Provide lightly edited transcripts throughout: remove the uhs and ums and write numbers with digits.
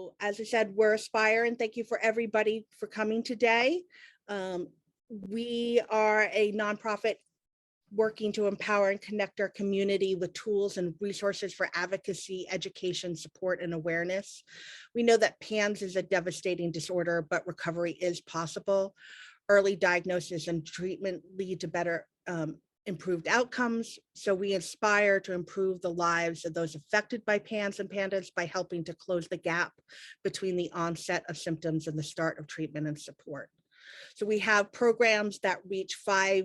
So as I said, we're Aspire, and thank you for everybody for coming today. We are a nonprofit working to empower and connect our community with tools and resources for advocacy, education, support, and awareness. We know that PANS is a devastating disorder, but recovery is possible. Early diagnosis and treatment lead to better improved outcomes. So we aspire to improve the lives of those affected by PANS and PANDAS by helping to close the gap between the onset of symptoms and the start of treatment and support. So we have programs that reach 5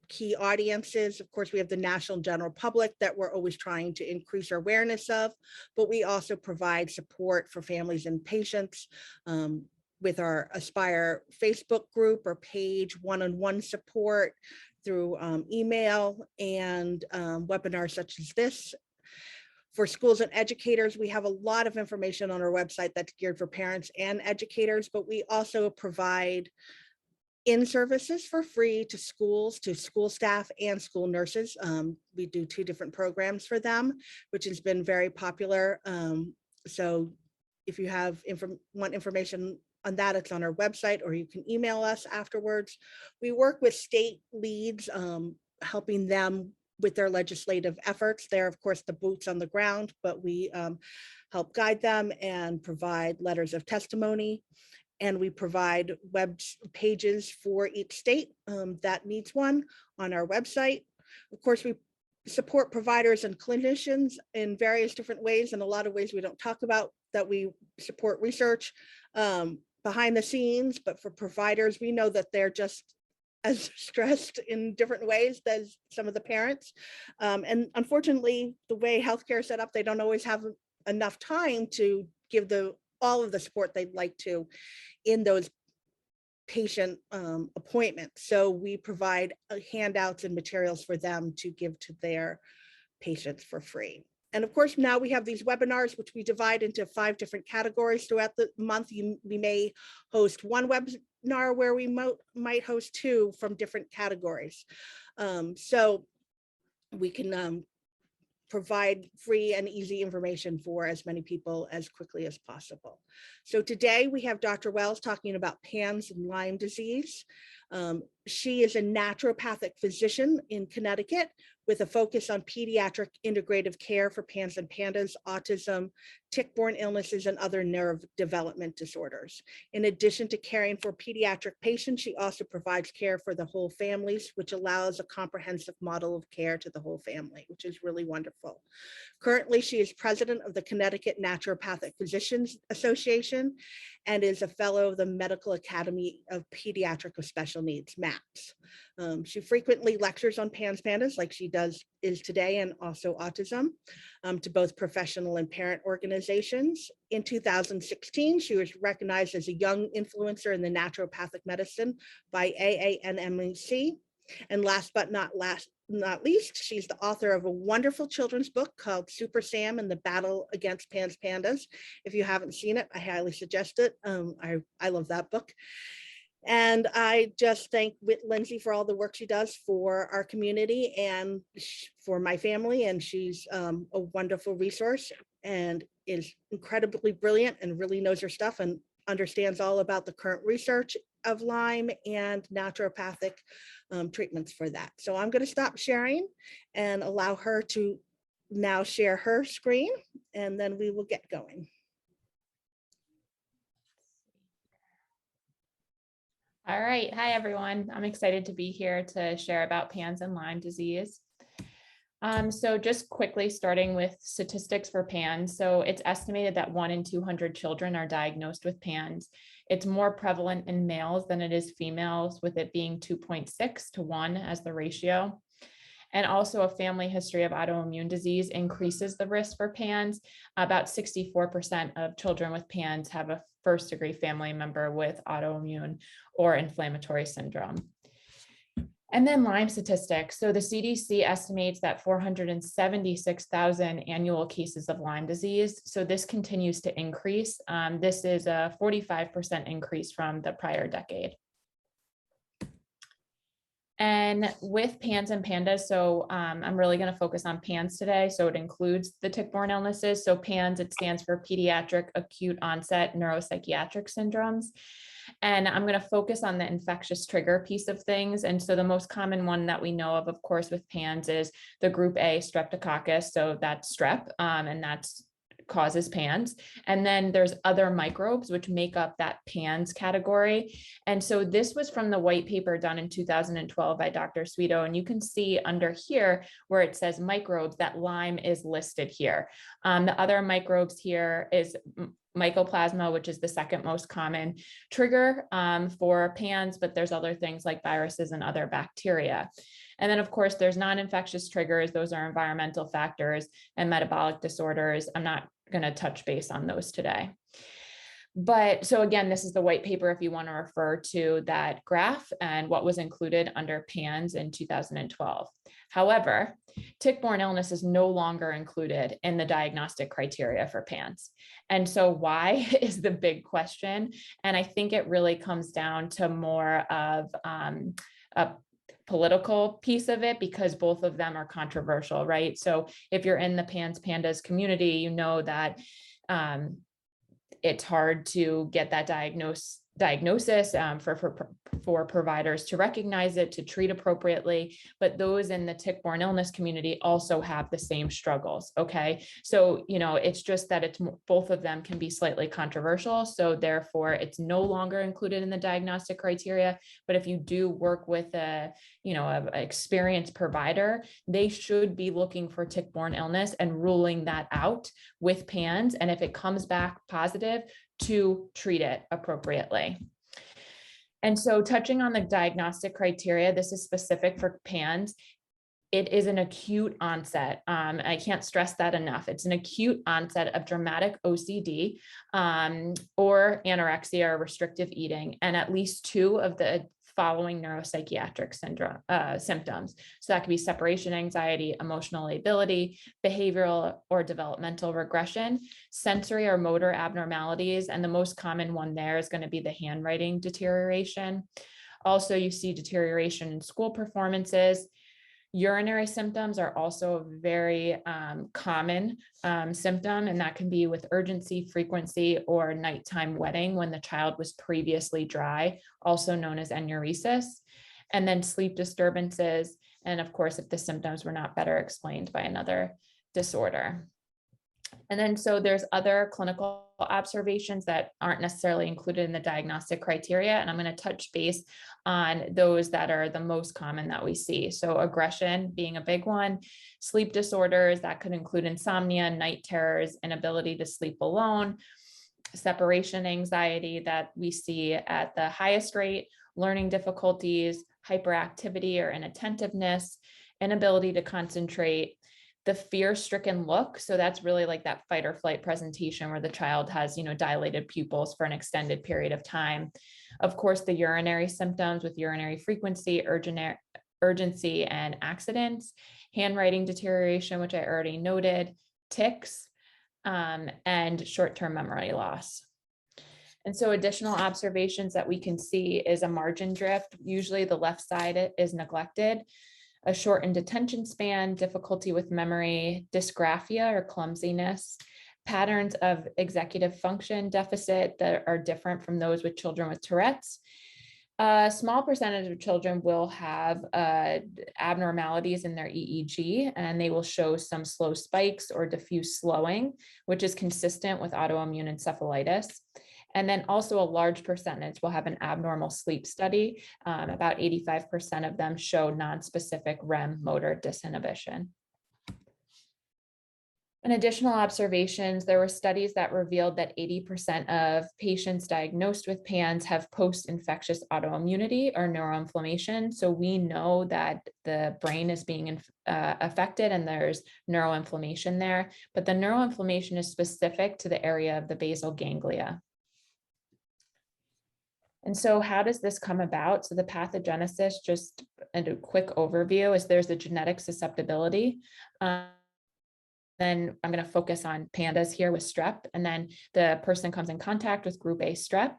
key audiences. Of course, we have the national and general public that we're always trying to increase our awareness of, but we also provide support for families and patients with our Aspire Facebook group or page, one-on-one support through email and webinars such as this. For schools and educators, we have a lot of information on our website that's geared for parents and educators, but we also provide in-services for free to schools, to school staff and school nurses. We do 2 different programs for them, which has been very popular. So if you have want information on that, it's on our website, or you can email us afterwards. We work with state leads, helping them with their legislative efforts. They're, of course, the boots on the ground, but we help guide them and provide letters of testimony. And we provide web pages for each state that needs one on our website. Of course, we support providers and clinicians in various different ways, and a lot of ways we don't talk about that. We support research behind the scenes, but for providers, we know that they're just as stressed in different ways as some of the parents. And unfortunately, the way healthcare is set up, they don't always have enough time to give all of the support they'd like to in those patient appointments. So we provide handouts and materials for them to give to their patients for free. And of course, now we have these webinars, which we divide into 5 different categories throughout the month. We may host one webinar where we might host 2 from different categories. So we can provide free and easy information for as many people as quickly as possible. So today we have Dr. Wells talking about PANS and Lyme disease. She is a naturopathic physician in Connecticut with a focus on pediatric integrative care for PANS and PANDAS, autism, tick-borne illnesses, and other neurodevelopment disorders. In addition to caring for pediatric patients, she also provides care for the whole families, which allows a comprehensive model of care to the whole family, which is really wonderful. Currently, she is president of the Connecticut Naturopathic Physicians Association and is a fellow of the Medical Academy of Pediatric with Special Needs, MAPS. She frequently lectures on PANS PANDAS like she is today, and also autism to both professional and parent organizations. In 2016, she was recognized as a young influencer in the naturopathic medicine by AANMC. And last but not least, she's the author of a wonderful children's book called Super Sam and the Battle Against PANS PANDAS. If you haven't seen it, I highly suggest it. I love that book. And I just thank Lindsey for all the work she does for our community and for my family. And she's a wonderful resource and is incredibly brilliant and really knows her stuff and understands all about the current research of Lyme and naturopathic treatments for that. So I'm going to stop sharing and allow her to now share her screen, and then we will get going. All right. Hi, everyone. I'm excited to be here to share about PANS and Lyme disease. So just quickly starting with statistics for PANS. So it's estimated that 1 in 200 children are diagnosed with PANS. It's more prevalent in males than it is females, with it being 2.6 to 1 as the ratio. And also a family history of autoimmune disease increases the risk for PANS. About 64% of children with PANS have a first-degree family member with autoimmune or inflammatory syndrome. And then Lyme statistics. So the CDC estimates that 476,000 annual cases of Lyme disease. So this continues to increase. This is a 45% increase from the prior decade. And with PANS and PANDAS, so I'm really going to focus on PANS today. So it includes the tick-borne illnesses. So PANS, it stands for Pediatric Acute Onset Neuropsychiatric Syndromes. And I'm going to focus on the infectious trigger piece of things. And so the most common one that we know of course, with PANS is the group A Streptococcus. So that's strep, and that's causes PANS. And then there's other microbes which make up that PANS category. And so this was from the white paper done in 2012 by Dr. Sweeto. And you can see under here where it says microbes that Lyme is listed here. The other microbes here is Mycoplasma, which is the second most common trigger for PANS, but there's other things like viruses and other bacteria. And then of course, there's non-infectious triggers. Those are environmental factors and metabolic disorders. I'm not going to touch base on those today. But so again, this is the white paper if you want to refer to that graph and what was included under PANS in 2012. However, tick-borne illness is no longer included in the diagnostic criteria for PANS. And so why is the big question. And I think it really comes down to more of a political piece of it, because both of them are controversial, right? So if you're in the PANS PANDAS community, you know that it's hard to get that diagnosis for providers to recognize it, to treat appropriately, but those in the tick-borne illness community also have the same struggles. Okay, so it's just that both of them can be slightly controversial, so therefore it's no longer included in the diagnostic criteria. But if you do work with a experienced provider, they should be looking for tick-borne illness and ruling that out with PANS, and if it comes back positive, to treat it appropriately. And so touching on the diagnostic criteria, this is specific for PANS. It is an acute onset. I can't stress that enough. It's an acute onset of dramatic OCD or anorexia or restrictive eating, and at least 2 of the following neuropsychiatric symptoms. So that could be separation anxiety, emotional lability, behavioral or developmental regression, sensory or motor abnormalities, and the most common one there is going to be the handwriting deterioration. Also, you see deterioration in school performances. Urinary symptoms are also a very common symptom, and that can be with urgency, frequency, or nighttime wetting when the child was previously dry, also known as enuresis. And then sleep disturbances, and of course, if the symptoms were not better explained by another disorder. And then so there's other clinical observations that aren't necessarily included in the diagnostic criteria. And I'm going to touch base on those that are the most common that we see. So aggression being a big one, sleep disorders that could include insomnia, night terrors, inability to sleep alone, separation anxiety that we see at the highest rate, learning difficulties, hyperactivity or inattentiveness, inability to concentrate, the fear-stricken look. So that's really like that fight or flight presentation where the child has, dilated pupils for an extended period of time. Of course, the urinary symptoms with urinary frequency, urgency, and accidents, handwriting deterioration, which I already noted, tics, and short-term memory loss. And so additional observations that we can see is a margin drift. Usually the left side is neglected. A shortened attention span, difficulty with memory, dysgraphia or clumsiness, patterns of executive function deficit that are different from those with children with Tourette's. A small percentage of children will have abnormalities in their EEG, and they will show some slow spikes or diffuse slowing, which is consistent with autoimmune encephalitis. And then also a large percentage will have an abnormal sleep study. About 85% of them show nonspecific REM motor disinhibition. And additional observations, there were studies that revealed that 80% of patients diagnosed with PANS have post-infectious autoimmunity or neuroinflammation. So we know that the brain is being affected and there's neuroinflammation there, but the neuroinflammation is specific to the area of the basal ganglia. And so how does this come about? So the pathogenesis, just a quick overview, is there's a genetic susceptibility. then I'm going to focus on pandas here with strep. And then the person comes in contact with group A strep.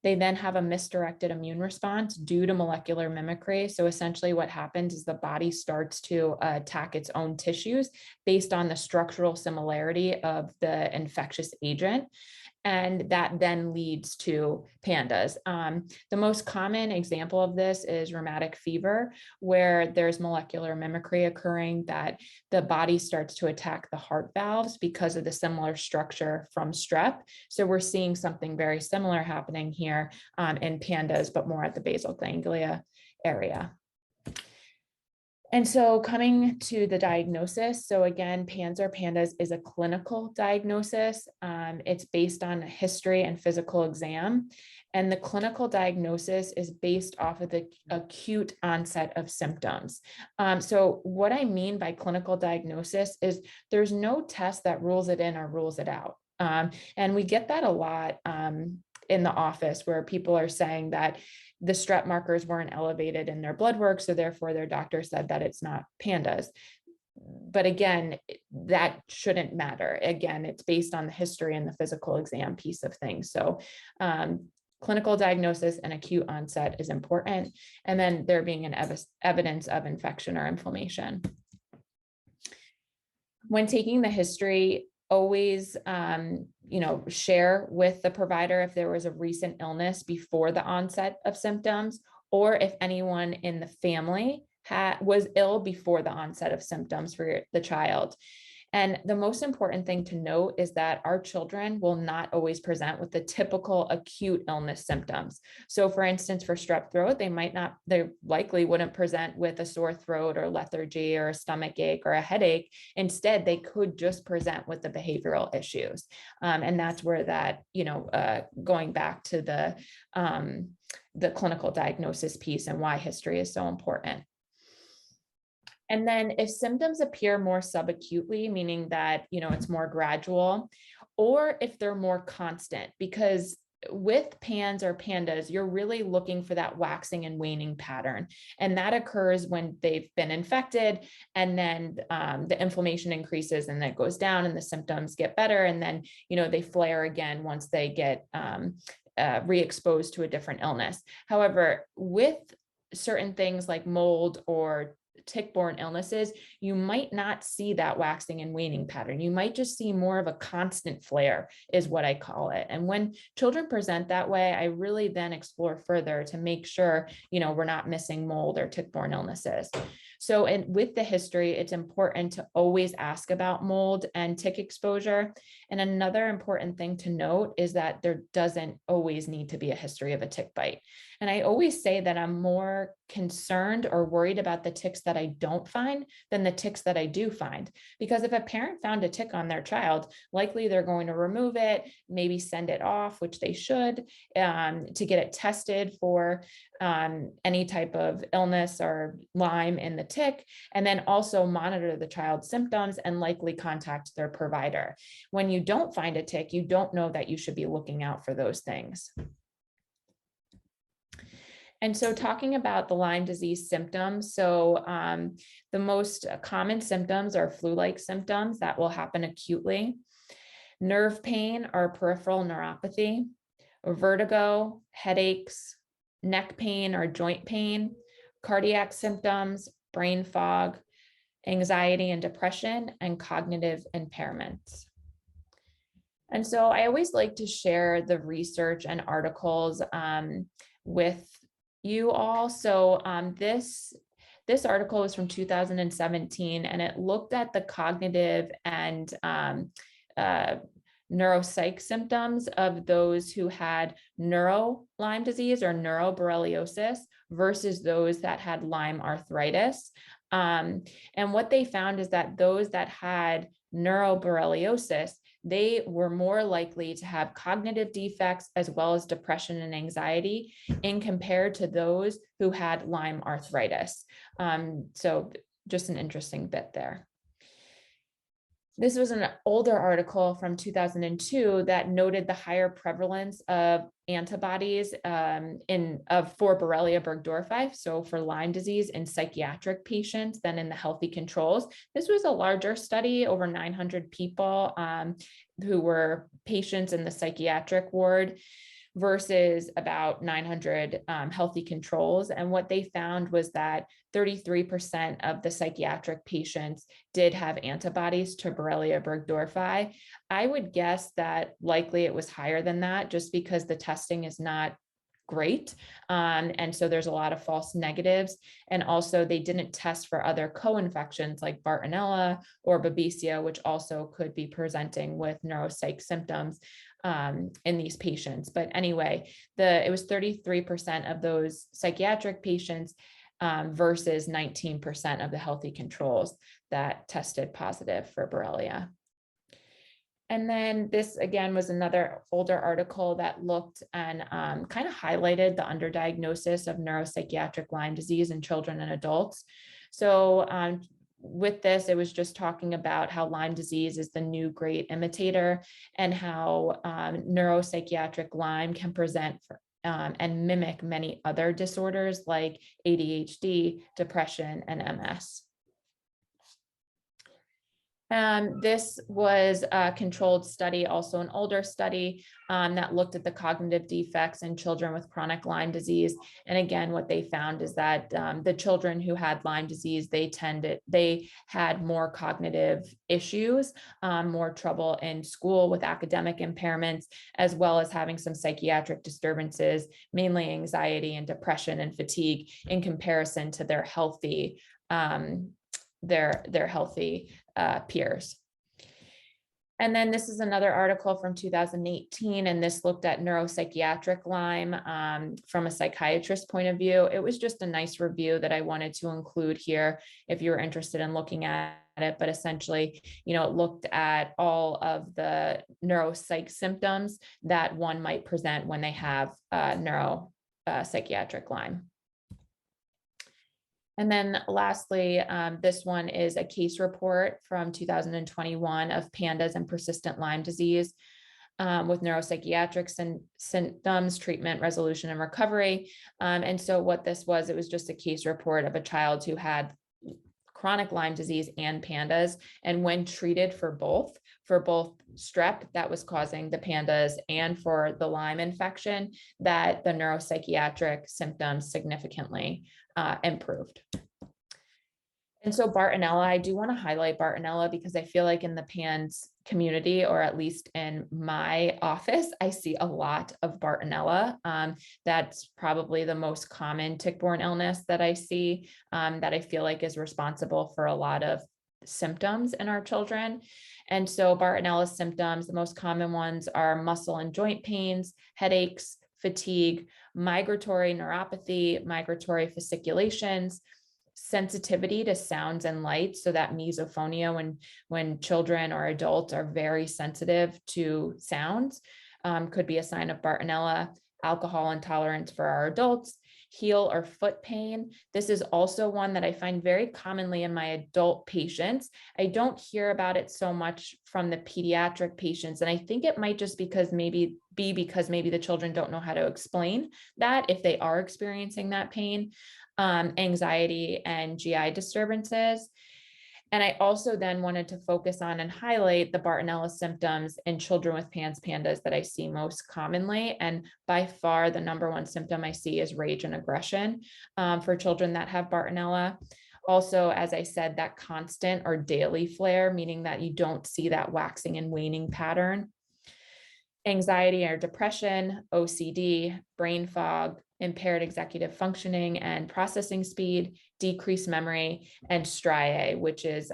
They then have a misdirected immune response due to molecular mimicry. So essentially what happens is the body starts to attack its own tissues based on the structural similarity of the infectious agent. And that then leads to pandas. The most common example of this is rheumatic fever, where there's molecular mimicry occurring that the body starts to attack the heart valves because of the similar structure from strep. So we're seeing something very similar happening here in pandas, but more at the basal ganglia area. And so coming to the diagnosis, so again, PANS or PANDAS is a clinical diagnosis. It's based on a history and physical exam. And the clinical diagnosis is based off of the acute onset of symptoms. So what I mean by clinical diagnosis is there's no test that rules it in or rules it out. And we get that a lot in the office where people are saying that the strep markers weren't elevated in their blood work, so therefore their doctor said that it's not pandas. But again, that shouldn't matter. Again, it's based on the history and the physical exam piece of things. So clinical diagnosis and acute onset is important. And then there being an evidence of infection or inflammation. When taking the history, always, share with the provider if there was a recent illness before the onset of symptoms, or if anyone in the family was ill before the onset of symptoms for the child. And the most important thing to note is that our children will not always present with the typical acute illness symptoms. So for instance, for strep throat, they likely wouldn't present with a sore throat or lethargy or a stomach ache or a headache. Instead, they could just present with the behavioral issues. And that's where that, going back to the clinical diagnosis piece and why history is so important. And then if symptoms appear more subacutely, meaning that, it's more gradual, or if they're more constant, because with PANS or PANDAS, you're really looking for that waxing and waning pattern. And that occurs when they've been infected, and then the inflammation increases and then it goes down and the symptoms get better. And then, they flare again once they get re-exposed to a different illness. However, with certain things like mold or tick-borne illnesses, you might not see that waxing and waning pattern. You might just see more of a constant flare is what I call it. And when children present that way, I really then explore further to make sure, we're not missing mold or tick-borne illnesses. So, and with the history, it's important to always ask about mold and tick exposure. And another important thing to note is that there doesn't always need to be a history of a tick bite. And I always say that I'm more concerned or worried about the ticks that I don't find than the ticks that I do find. Because if a parent found a tick on their child, likely they're going to remove it, maybe send it off, which they should, to get it tested for any type of illness or Lyme in the tick, and then also monitor the child's symptoms and likely contact their provider. When you don't find a tick, you don't know that you should be looking out for those things. And so talking about the Lyme disease symptoms, so the most common symptoms are flu-like symptoms that will happen acutely, nerve pain or peripheral neuropathy, vertigo, headaches, neck pain or joint pain, cardiac symptoms, brain fog, anxiety and depression, and cognitive impairments. And so I always like to share the research and articles with you all. So this article is from 2017, and it looked at the cognitive and neuropsych symptoms of those who had neuro Lyme disease or neuroborreliosis versus those that had Lyme arthritis. And what they found is that those that had neuroborreliosis, they were more likely to have cognitive defects as well as depression and anxiety in compared to those who had Lyme arthritis. So just an interesting bit there. This was an older article from 2002 that noted the higher prevalence of antibodies for Borrelia burgdorferi, so for Lyme disease in psychiatric patients than in the healthy controls. This was a larger study, over 900 people who were patients in the psychiatric ward versus about 900 healthy controls. And what they found was that 33% of the psychiatric patients did have antibodies to Borrelia burgdorferi. I would guess that likely it was higher than that just because the testing is not great. And so there's a lot of false negatives. And also they didn't test for other co-infections like Bartonella or Babisia, which also could be presenting with neuropsych symptoms in these patients. But anyway, it was 33% of those psychiatric patients versus 19% of the healthy controls that tested positive for Borrelia. And then this again was another older article that looked and kind of highlighted the underdiagnosis of neuropsychiatric Lyme disease in children and adults. So with this, it was just talking about how Lyme disease is the new great imitator and how neuropsychiatric Lyme can present and mimic many other disorders like ADHD, depression, and MS. This was a controlled study, also an older study that looked at the cognitive defects in children with chronic Lyme disease. And again, what they found is that the children who had Lyme disease, they had more cognitive issues, more trouble in school with academic impairments, as well as having some psychiatric disturbances, mainly anxiety and depression and fatigue in comparison to their healthy peers. And then this is another article from 2018, and this looked at neuropsychiatric Lyme from a psychiatrist point of view. It was just a nice review that I wanted to include here if you're interested in looking at it, but essentially, it looked at all of the neuropsych symptoms that one might present when they have neuropsychiatric Lyme. And then lastly, this one is a case report from 2021 of pandas and persistent Lyme disease with neuropsychiatric symptoms, treatment, resolution, and recovery. And so what this was, it was just a case report of a child who had chronic Lyme disease and pandas. And when treated for both strep that was causing the pandas and for the Lyme infection, that the neuropsychiatric symptoms significantly improved. And so Bartonella, I do want to highlight Bartonella because I feel like in the PANS community, or at least in my office, I see a lot of Bartonella. That's probably the most common tick-borne illness that I see, that I feel like is responsible for a lot of symptoms in our children. And so Bartonella symptoms, the most common ones are muscle and joint pains, headaches, fatigue, migratory neuropathy, migratory fasciculations, sensitivity to sounds and lights. So that misophonia, when children or adults are very sensitive to sounds, could be a sign of Bartonella. Alcohol intolerance for our adults, heel or foot pain. This is also one that I find very commonly in my adult patients. I don't hear about it so much from the pediatric patients. And I think it might just because maybe the children don't know how to explain that if they are experiencing that pain, anxiety and GI disturbances. And I also then wanted to focus on and highlight the Bartonella symptoms in children with PANS PANDAS that I see most commonly. And by far, the number one symptom I see is rage and aggression for children that have Bartonella. Also, as I said, that constant or daily flare, meaning that you don't see that waxing and waning pattern. Anxiety or depression, OCD, brain fog, impaired executive functioning and processing speed, decreased memory, and striae, which is,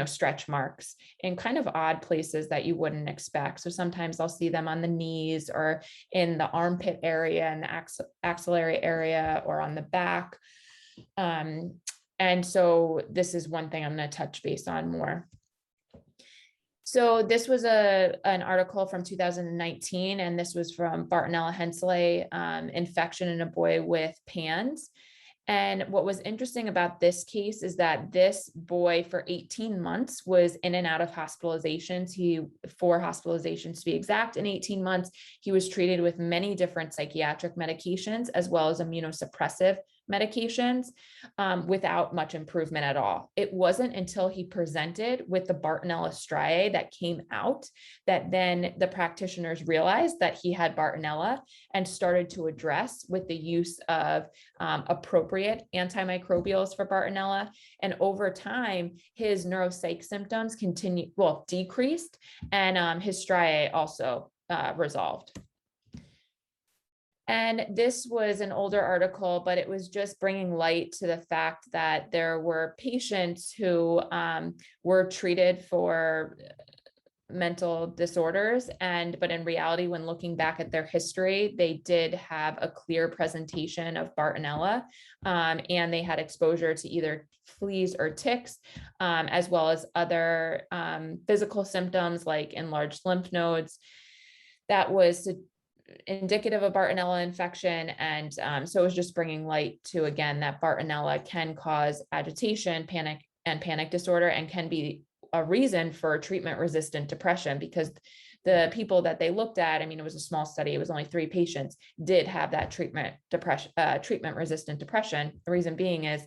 stretch marks in kind of odd places that you wouldn't expect. So sometimes I'll see them on the knees or in the armpit area and the axillary area or on the back. And so this is one thing I'm going to touch base on more. So this was an article from 2019, and this was from Bartonella henselae infection in a boy with PANS. And what was interesting about this case is that this boy for 18 months was in and out of hospitalizations. 4 hospitalizations to be exact. In 18 months, he was treated with many different psychiatric medications as well as immunosuppressive medications without much improvement at all. It wasn't until he presented with the Bartonella Striae that came out that then the practitioners realized that he had Bartonella and started to address with the use of appropriate antimicrobials for Bartonella. And over time, his neuropsych symptoms decreased, and his striae also resolved. And this was an older article, but it was just bringing light to the fact that there were patients who were treated for mental disorders, but in reality, when looking back at their history, they did have a clear presentation of Bartonella, and they had exposure to either fleas or ticks, as well as other physical symptoms like enlarged lymph nodes. That was indicative of Bartonella infection. And so it was just bringing light to, again, that Bartonella can cause agitation, panic disorder, and can be a reason for treatment-resistant depression, because the people that they looked at, I mean, it was a small study, it was only 3 patients, did have that treatment-resistant depression. The reason being is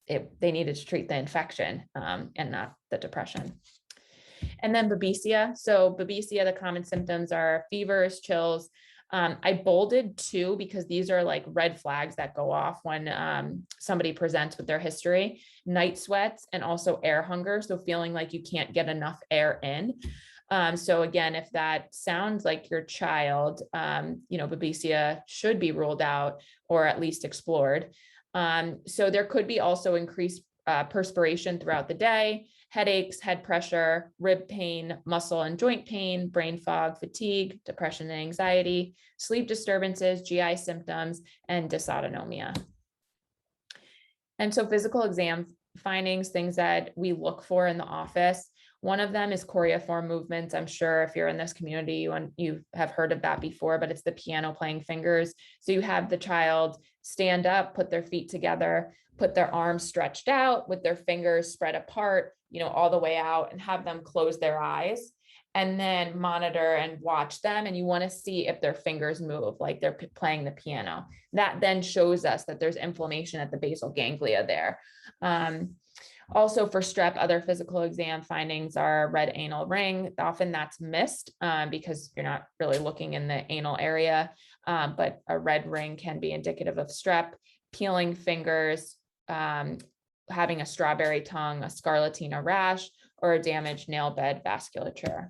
they needed to treat the infection and not the depression. And then Babisia. So Babisia, the common symptoms are fevers, chills. I bolded 2 because these are like red flags that go off when somebody presents with their history: night sweats and also air hunger. So feeling like you can't get enough air in. So again, if that sounds like your child, Babisia should be ruled out or at least explored. So there could be also increased perspiration throughout the day, headaches, head pressure, rib pain, muscle and joint pain, brain fog, fatigue, depression and anxiety, sleep disturbances, GI symptoms, and dysautonomia. And so physical exam findings, things that we look for in the office. One of them is choreiform movements. I'm sure if you're in this community, you have heard of that before, but it's the piano playing fingers. So you have the child stand up, put their feet together, put their arms stretched out with their fingers spread apart, all the way out, and have them close their eyes, and then monitor and watch them. And you want to see if their fingers move like they're playing the piano. That then shows us that there's inflammation at the basal ganglia there. Also for strep, other physical exam findings are red anal ring. Often that's missed because you're not really looking in the anal area, but a red ring can be indicative of strep. Peeling fingers, having a strawberry tongue, a scarlatina rash, or a damaged nail bed vasculature.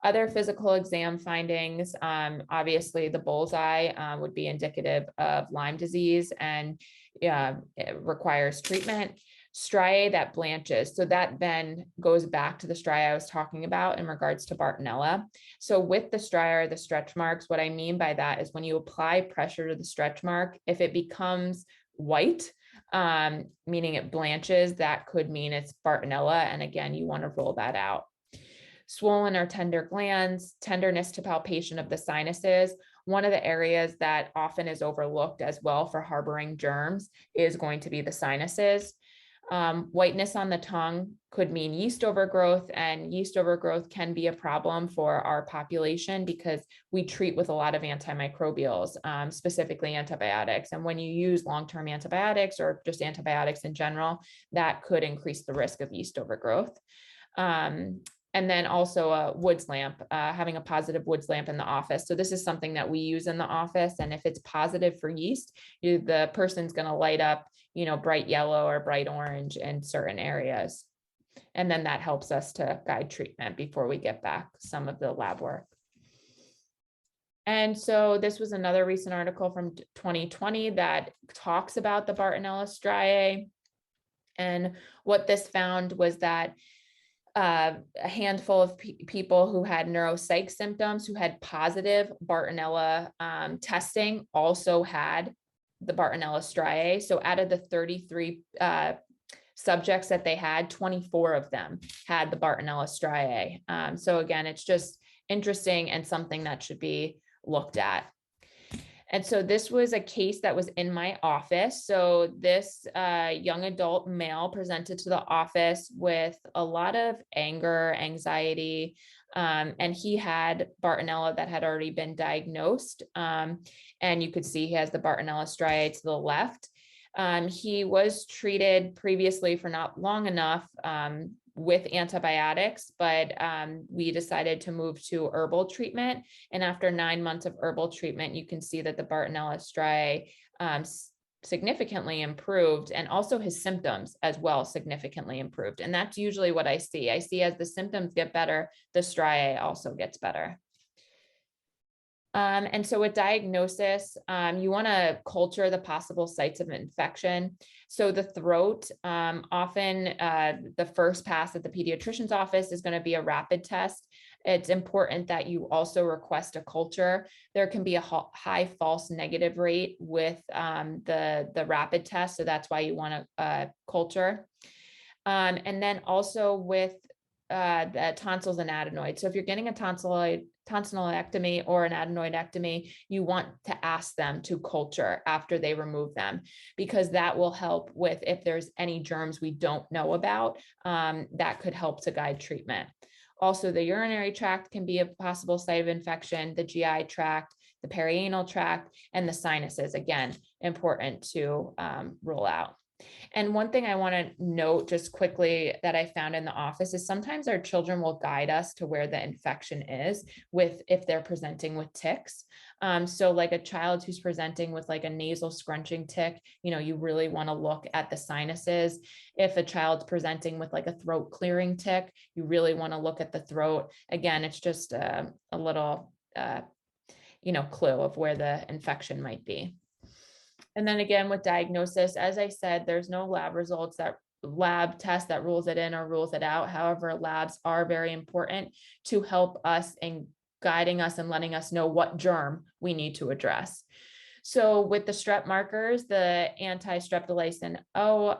Other physical exam findings, obviously the bullseye would be indicative of Lyme disease, and it requires treatment. Striae that blanches. So that then goes back to the striae I was talking about in regards to Bartonella. So with the striae or the stretch marks, what I mean by that is when you apply pressure to the stretch mark, if it becomes white, meaning it blanches, that could mean it's Bartonella. And again, you want to rule that out. Swollen or tender glands, tenderness to palpation of the sinuses. One of the areas that often is overlooked as well for harboring germs is going to be the sinuses. Whiteness on the tongue could mean yeast overgrowth, and yeast overgrowth can be a problem for our population because we treat with a lot of antimicrobials, specifically antibiotics. And when you use long-term antibiotics or just antibiotics in general, that could increase the risk of yeast overgrowth. And then also a Woods lamp, having a positive Woods lamp in the office. So this is something that we use in the office. And if it's positive for yeast, the person's going to light up, bright yellow or bright orange in certain areas. And then that helps us to guide treatment before we get back some of the lab work. And so this was another recent article from 2020 that talks about the Bartonella Striae. And what this found was that a handful of people who had neuropsych symptoms, who had positive Bartonella testing, also had the Bartonella Striae. So out of the 33 subjects that they had, 24 of them had the Bartonella Striae. So again, it's just interesting and something that should be looked at. And so this was a case that was in my office. So this young adult male presented to the office with a lot of anger, anxiety, and he had Bartonella that had already been diagnosed. And you could see he has the Bartonella Striae to the left. He was treated previously for not long enough with antibiotics, but we decided to move to herbal treatment. And after 9 months of herbal treatment, you can see that the Bartonella Striae significantly improved, and also his symptoms as well significantly improved. And that's usually what I see. I see as the symptoms get better, the striae also gets better. And so with diagnosis, you want to culture the possible sites of infection. So the throat, often the first pass at the pediatrician's office is going to be a rapid test. It's important that you also request a culture. There can be a high false negative rate with the rapid test. So that's why you want to culture. And then also with the tonsils and adenoids. So if you're getting a tonsillectomy or an adenoidectomy, you want to ask them to culture after they remove them, because that will help with if there's any germs we don't know about, that could help to guide treatment. Also, the urinary tract can be a possible site of infection, the GI tract, the perianal tract, and the sinuses, again, important to rule out. And one thing I want to note just quickly that I found in the office is sometimes our children will guide us to where the infection is if they're presenting with ticks. So like a child who's presenting with like a nasal scrunching tick, you really want to look at the sinuses. If a child's presenting with like a throat clearing tick, you really want to look at the throat. Again, it's just a little, clue of where the infection might be. And then again, with diagnosis, as I said, there's no lab test that rules it in or rules it out. However, labs are very important to help us in guiding us and letting us know what germ we need to address. So with the strep markers, the anti-streptolysin O,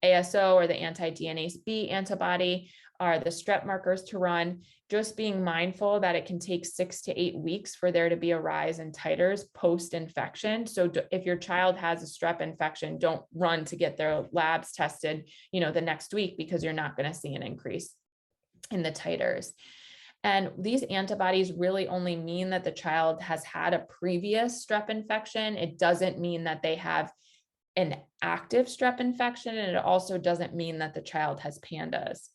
ASO, or the anti-DNase B antibody are the strep markers to run. Just being mindful that it can take 6 to 8 weeks for there to be a rise in titers post-infection. So if your child has a strep infection, don't run to get their labs tested, the next week, because you're not going to see an increase in the titers. And these antibodies really only mean that the child has had a previous strep infection. It doesn't mean that they have an active strep infection, and it also doesn't mean that the child has PANDAS.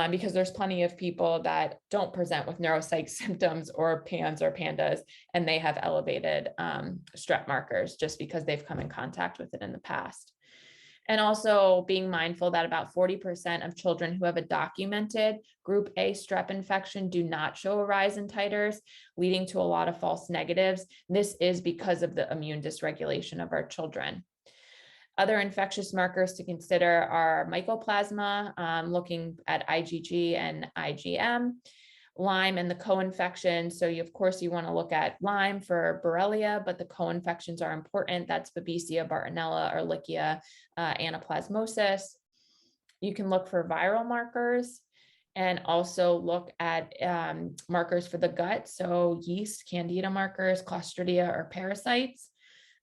Because there's plenty of people that don't present with neuropsych symptoms or PANS or PANDAS, and they have elevated strep markers just because they've come in contact with it in the past. And also being mindful that about 40% of children who have a documented group A strep infection do not show a rise in titers, leading to a lot of false negatives. This is because of the immune dysregulation of our children. Other infectious markers to consider are Mycoplasma, looking at IgG and IgM, Lyme and the co-infections. So of course you want to look at Lyme for Borrelia, but the co-infections are important. That's Babisia, Bartonella, Ehrlichia, Anaplasmosis. You can look for viral markers and also look at markers for the gut. So yeast, candida markers, Clostridia, or parasites.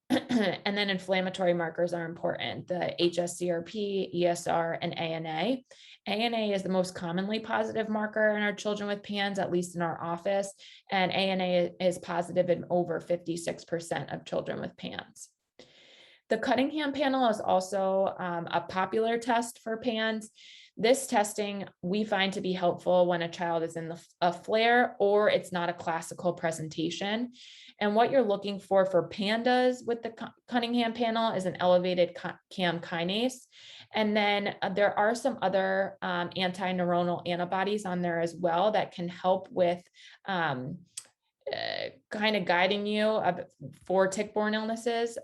And then inflammatory markers are important, the HSCRP, ESR, and ANA. ANA is the most commonly positive marker in our children with PANS, at least in our office, and ANA is positive in over 56% of children with PANS. The Cunningham panel is also a popular test for PANS. This testing we find to be helpful when a child is in a flare or it's not a classical presentation. And what you're looking for PANDAS with the Cunningham panel is an elevated CAM kinase. And then there are some other anti-neuronal antibodies on there as well that can help with kind of guiding you for tick-borne illnesses.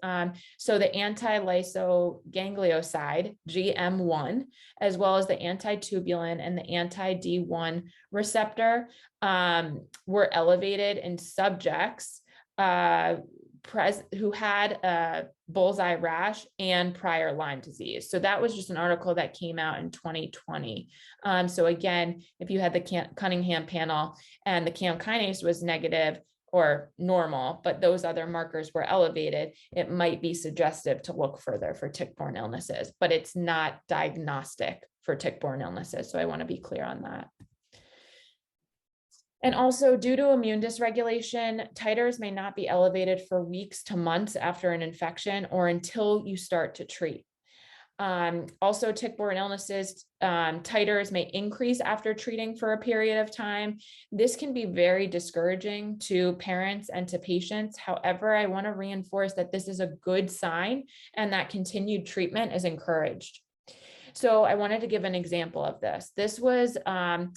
So the anti-lysoganglioside, GM1, as well as the anti-tubulin and the anti-D1 receptor were elevated in subjects who had a bullseye rash and prior Lyme disease. So that was just an article that came out in 2020. So again, if you had the Cunningham panel and the CAM kinase was negative, or normal, but those other markers were elevated, it might be suggestive to look further for tick-borne illnesses, but it's not diagnostic for tick-borne illnesses. So I want to be clear on that. And also, due to immune dysregulation, titers may not be elevated for weeks to months after an infection or until you start to treat. Also, tick-borne illnesses, titers may increase after treating for a period of time. This can be very discouraging to parents and to patients. However, I want to reinforce that this is a good sign and that continued treatment is encouraged. So I wanted to give an example of this. This was a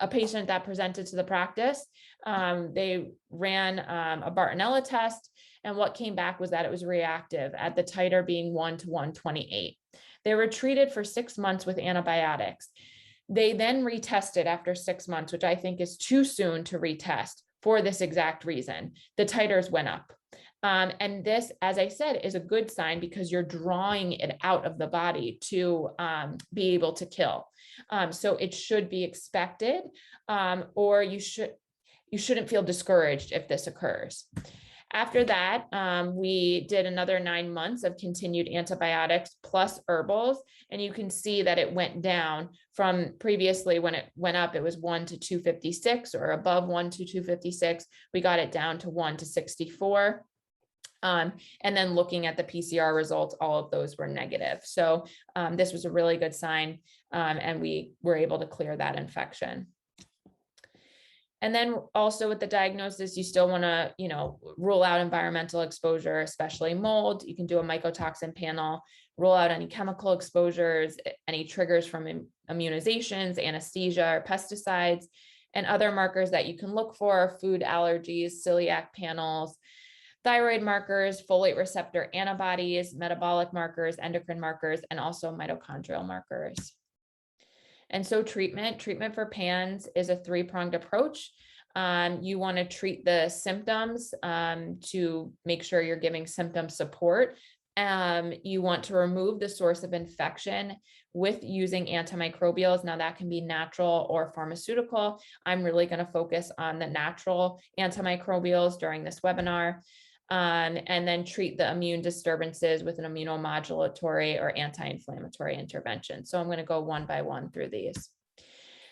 patient that presented to the practice. They ran a Bartonella test, and what came back was that it was reactive at the titer being 1 to 128. They were treated for 6 months with antibiotics. They then retested after 6 months, which I think is too soon to retest for this exact reason. The titers went up. And this, as I said, is a good sign because you're drawing it out of the body to be able to kill. So it should be expected, or you shouldn't feel discouraged if this occurs. After that, we did another 9 months of continued antibiotics plus herbals, and you can see that it went down from previously when it went up, it was 1 to 256 or above 1 to 256. We got it down to 1 to 64. And then looking at the PCR results, all of those were negative. So this was a really good sign, and we were able to clear that infection. And then also with the diagnosis, you still want to, rule out environmental exposure, especially mold. You can do a mycotoxin panel, rule out any chemical exposures, any triggers from immunizations, anesthesia, or pesticides, and other markers that you can look for: food allergies, celiac panels, thyroid markers, folate receptor antibodies, metabolic markers, endocrine markers, and also mitochondrial markers. And so treatment for PANS is a 3-pronged approach. You want to treat the symptoms to make sure you're giving symptom support. You want to remove the source of infection with using antimicrobials. Now that can be natural or pharmaceutical. I'm really going to focus on the natural antimicrobials during this webinar. And then treat the immune disturbances with an immunomodulatory or anti-inflammatory intervention. So I'm going to go one by one through these.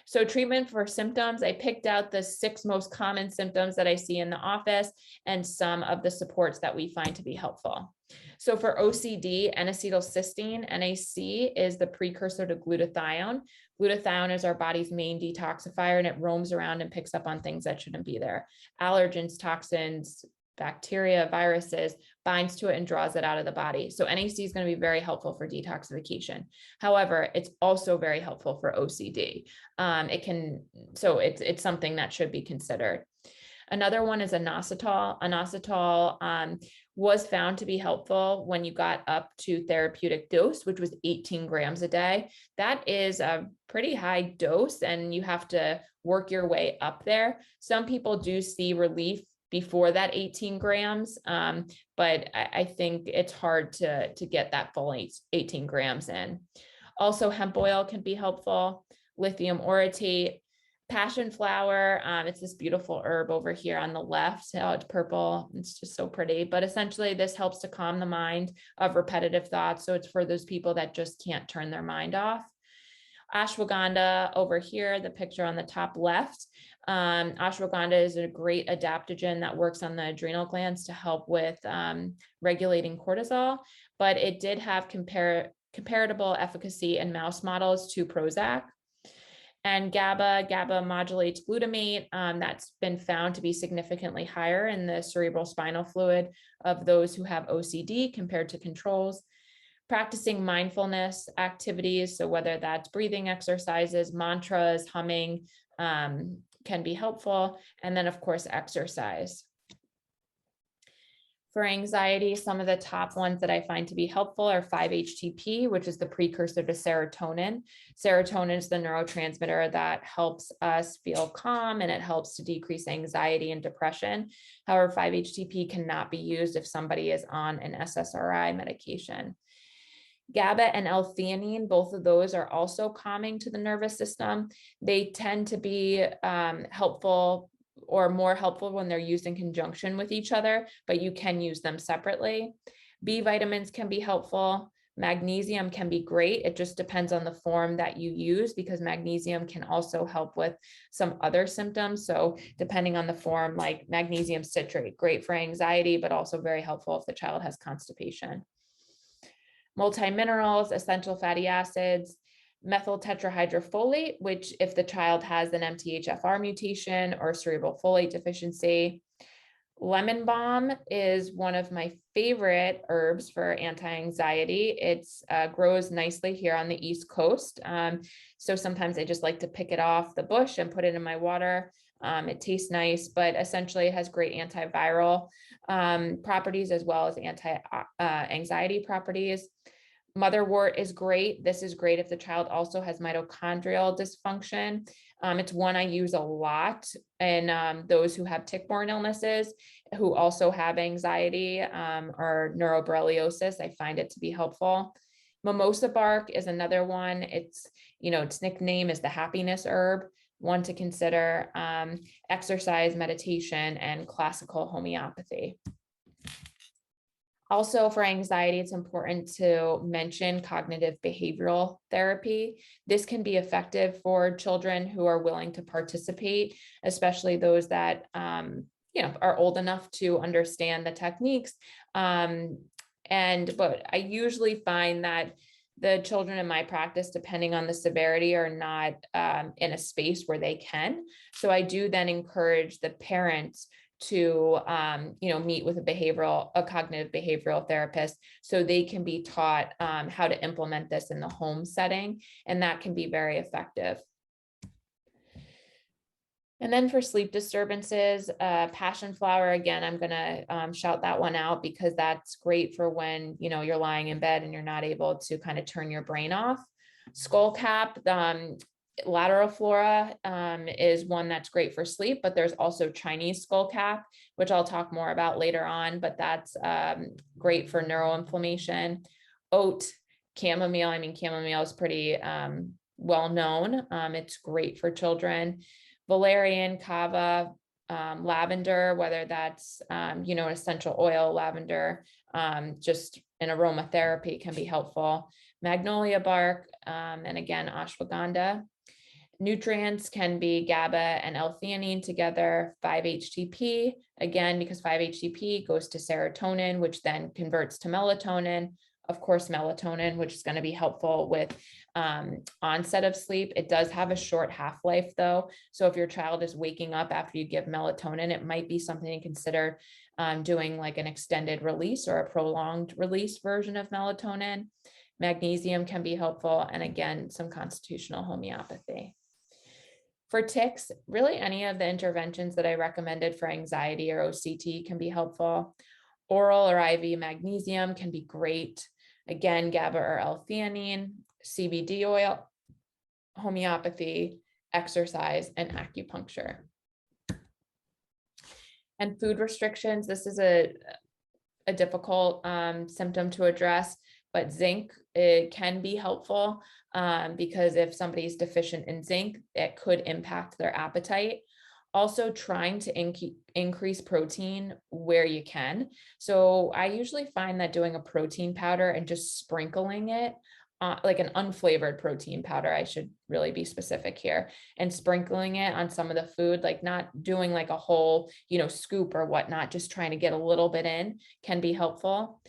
So treatment for symptoms, I picked out the 6 most common symptoms that I see in the office and some of the supports that we find to be helpful. So for OCD, N-acetylcysteine, NAC, is the precursor to glutathione. Glutathione is our body's main detoxifier, and it roams around and picks up on things that shouldn't be there. Allergens, toxins, bacteria, viruses, binds to it and draws it out of the body. So NAC is going to be very helpful for detoxification. However, it's also very helpful for OCD. It's something that should be considered. Another one is inositol. Inositol was found to be helpful when you got up to therapeutic dose, which was 18 grams a day. That is a pretty high dose, and you have to work your way up there. Some people do see relief before that 18 grams, but I think it's hard to get that full 18 grams in. Also, hemp oil can be helpful, lithium orotate, passion flower. It's this beautiful herb over here on the left. Oh, it's purple. It's just so pretty. But essentially, this helps to calm the mind of repetitive thoughts. So it's for those people that just can't turn their mind off. Ashwagandha over here, the picture on the top left. Ashwagandha is a great adaptogen that works on the adrenal glands to help with regulating cortisol, but it did have comparable efficacy in mouse models to Prozac. And GABA modulates glutamate. That's been found to be significantly higher in the cerebral spinal fluid of those who have OCD compared to controls. Practicing mindfulness activities, so whether that's breathing exercises, mantras, humming, can be helpful. And then, of course, exercise. For anxiety, some of the top ones that I find to be helpful are 5-HTP, which is the precursor to serotonin. Serotonin is the neurotransmitter that helps us feel calm, and it helps to decrease anxiety and depression. However, 5-HTP cannot be used if somebody is on an SSRI medication. GABA and L-theanine, both of those are also calming to the nervous system. They tend to be helpful or more helpful when they're used in conjunction with each other, but you can use them separately. B vitamins can be helpful. Magnesium can be great. It just depends on the form that you use, because magnesium can also help with some other symptoms. So depending on the form, like magnesium citrate, great for anxiety, but also very helpful if the child has constipation. Multiminerals, essential fatty acids, methyl tetrahydrofolate, which if the child has an MTHFR mutation or cerebral folate deficiency. Lemon balm is one of my favorite herbs for anti-anxiety. It grows nicely here on the East Coast. So sometimes I just like to pick it off the bush and put it in my water. It tastes nice, but essentially it has great antiviral properties as well as anti-anxiety properties. Motherwort is great. This is great if the child also has mitochondrial dysfunction. It's one I use a lot in those who have tick-borne illnesses, who also have anxiety or neuroborreliosis. I find it to be helpful. Mimosa bark is another one. Its nickname is the happiness herb, one to consider. Exercise, meditation, and classical homeopathy. Also for anxiety, it's important to mention cognitive behavioral therapy. This can be effective for children who are willing to participate, especially those that are old enough to understand the techniques. But I usually find that the children in my practice, depending on the severity, are not in a space where they can. So I do then encourage the parents to meet with a cognitive behavioral therapist, so they can be taught how to implement this in the home setting, and that can be very effective. And then for sleep disturbances, passion flower, again, I'm going to shout that one out, because that's great for when you're lying in bed and you're not able to kind of turn your brain off. Skullcap, lateral flora is one that's great for sleep, but there's also Chinese skullcap, which I'll talk more about later on, but that's great for neuroinflammation. Oat, chamomile, chamomile is pretty well known. It's great for children. Valerian, kava, lavender, whether that's essential oil, lavender, just an aromatherapy can be helpful. Magnolia bark, and again, ashwagandha. Nutrients can be GABA and L-theanine together. 5-HTP, again, because 5-HTP goes to serotonin, which then converts to melatonin. Of course, melatonin, which is going to be helpful with onset of sleep. It does have a short half-life though. So if your child is waking up after you give melatonin, it might be something to consider doing like an extended release or a prolonged release version of melatonin. Magnesium can be helpful. And again, some constitutional homeopathy. For ticks, really any of the interventions that I recommended for anxiety or OCT can be helpful. Oral or IV magnesium can be great. Again, GABA or L-theanine, CBD oil, homeopathy, exercise, and acupuncture. And food restrictions, this is a difficult symptom to address, but zinc, it can be helpful because if somebody's deficient in zinc, it could impact their appetite. Also trying to increase protein where you can. So I usually find that doing a protein powder and just sprinkling it, like an unflavored protein powder, I should really be specific here, and sprinkling it on some of the food, like not doing like a whole, scoop or whatnot, just trying to get a little bit in, can be helpful.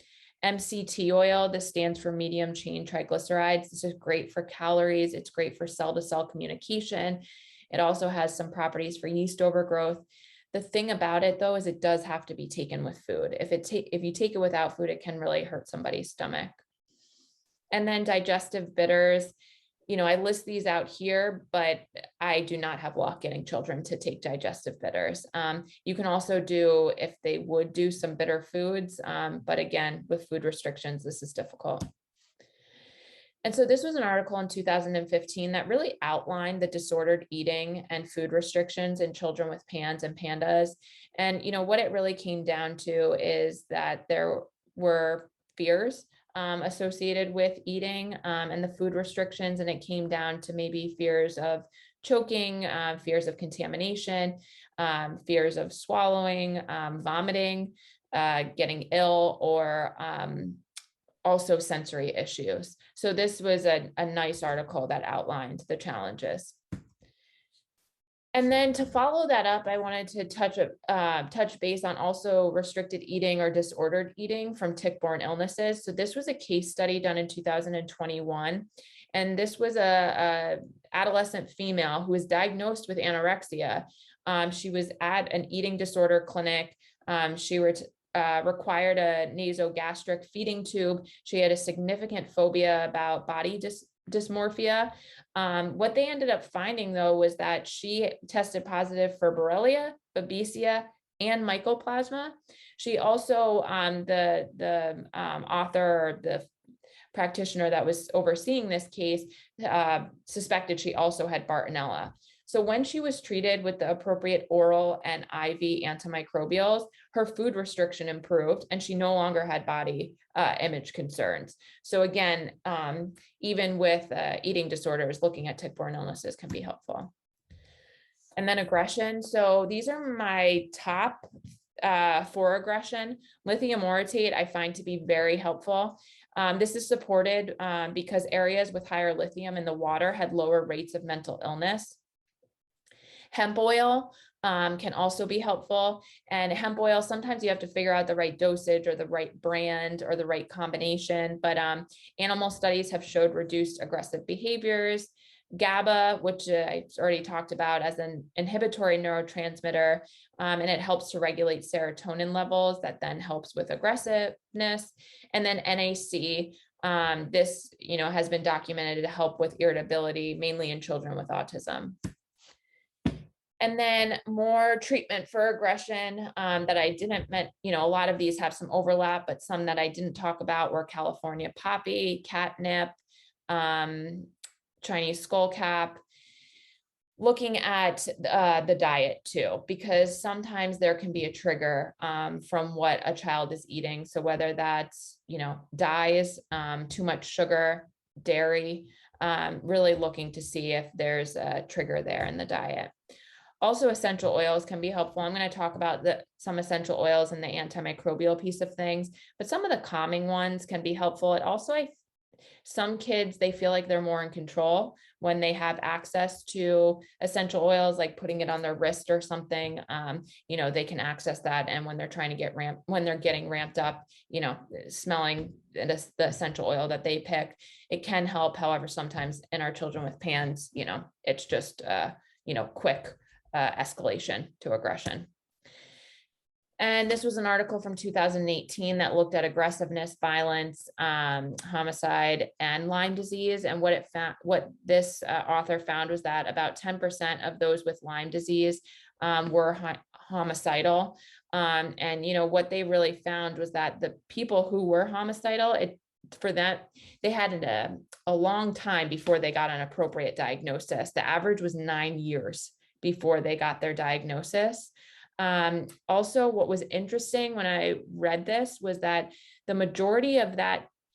MCT oil, this stands for medium chain triglycerides. This is great for calories. It's great for cell-to-cell communication. It also has some properties for yeast overgrowth. The thing about it though, is it does have to be taken with food. If you take it without food, it can really hurt somebody's stomach. And then digestive bitters, I list these out here, but I do not have luck getting children to take digestive bitters. You can also do, if they would do some bitter foods, but again, with food restrictions, this is difficult. And so this was an article in 2015 that really outlined the disordered eating and food restrictions in children with PANS and PANDAS. And, what it really came down to is that there were fears associated with eating and the food restrictions. And it came down to maybe fears of choking, fears of contamination, fears of swallowing, vomiting, getting ill, or also sensory issues. So this was a nice article that outlined the challenges. And then to follow that up, I wanted to touch base on also restricted eating or disordered eating from tick-borne illnesses. So this was a case study done in 2021. And this was a adolescent female who was diagnosed with anorexia. She was at an eating disorder clinic. She required a nasogastric feeding tube. She had a significant phobia about body dysmorphia. What they ended up finding, though, was that she tested positive for Borrelia, Babisia, and Mycoplasma. She also, the author, or the practitioner that was overseeing this case, suspected she also had Bartonella. So when she was treated with the appropriate oral and IV antimicrobials, her food restriction improved and she no longer had body image concerns. So again, even with eating disorders, looking at tick-borne illnesses can be helpful. And then aggression. So these are my top for aggression. Lithium orotate I find to be very helpful. This is supported because areas with higher lithium in the water had lower rates of mental illness. Hemp oil can also be helpful. And hemp oil, sometimes you have to figure out the right dosage or the right brand or the right combination, but animal studies have showed reduced aggressive behaviors. GABA, which I already talked about as an inhibitory neurotransmitter, and it helps to regulate serotonin levels that then helps with aggressiveness. And then NAC, this has been documented to help with irritability, mainly in children with autism. And then more treatment for aggression that I didn't mention, a lot of these have some overlap, but some that I didn't talk about were California poppy, catnip, Chinese skullcap. Looking at the diet too, because sometimes there can be a trigger from what a child is eating. So whether that's, dyes, too much sugar, dairy, really looking to see if there's a trigger there in the diet. Also, essential oils can be helpful. I'm going to talk about some essential oils and the antimicrobial piece of things, but some of the calming ones can be helpful. It also, some kids, they feel like they're more in control when they have access to essential oils, like putting it on their wrist or something. They can access that. And when they're trying to when they're getting ramped up, smelling the essential oil that they pick, it can help. However, sometimes in our children with PANS, it's just, quick escalation to aggression. And this was an article from 2018 that looked at aggressiveness, violence, homicide, and Lyme disease. And what this author found was that about 10% of those with Lyme disease were homicidal. And what they really found was that the people who were homicidal, for that, they had a long time before they got an appropriate diagnosis. The average was 9 years before they got their diagnosis. Also, what was interesting when I read this was that the majority of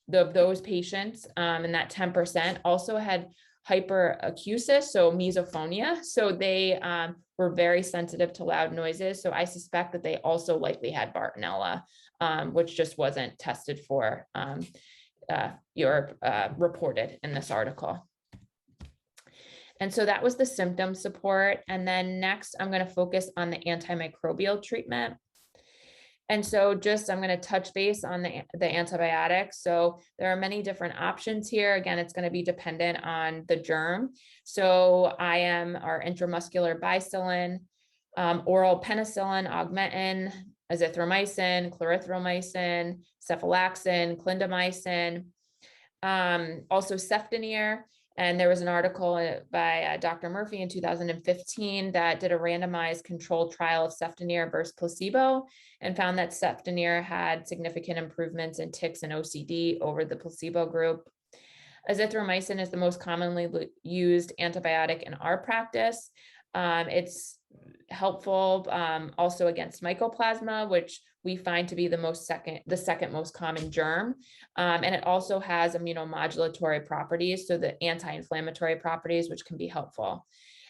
those patients in that 10% also had hyperacusis, so misophonia. So they were very sensitive to loud noises. So I suspect that they also likely had Bartonella, which just wasn't tested for or reported in this article. And so that was the symptom support. And then next, I'm going to focus on the antimicrobial treatment. And so I'm going to touch base on the antibiotics. So there are many different options here. Again, it's going to be dependent on the germ. So IM are intramuscular bicillin, oral penicillin, augmentin, azithromycin, clarithromycin, cephalexin, clindamycin, also cefdinir. And there was an article by Dr. Murphy in 2015 that did a randomized controlled trial of cefdinir versus placebo and found that cefdinir had significant improvements in tics and OCD over the placebo group. Azithromycin is the most commonly used antibiotic in our practice. It's helpful also against Mycoplasma, which we find to be the second most common germ. And it also has immunomodulatory properties, so the anti-inflammatory properties, which can be helpful.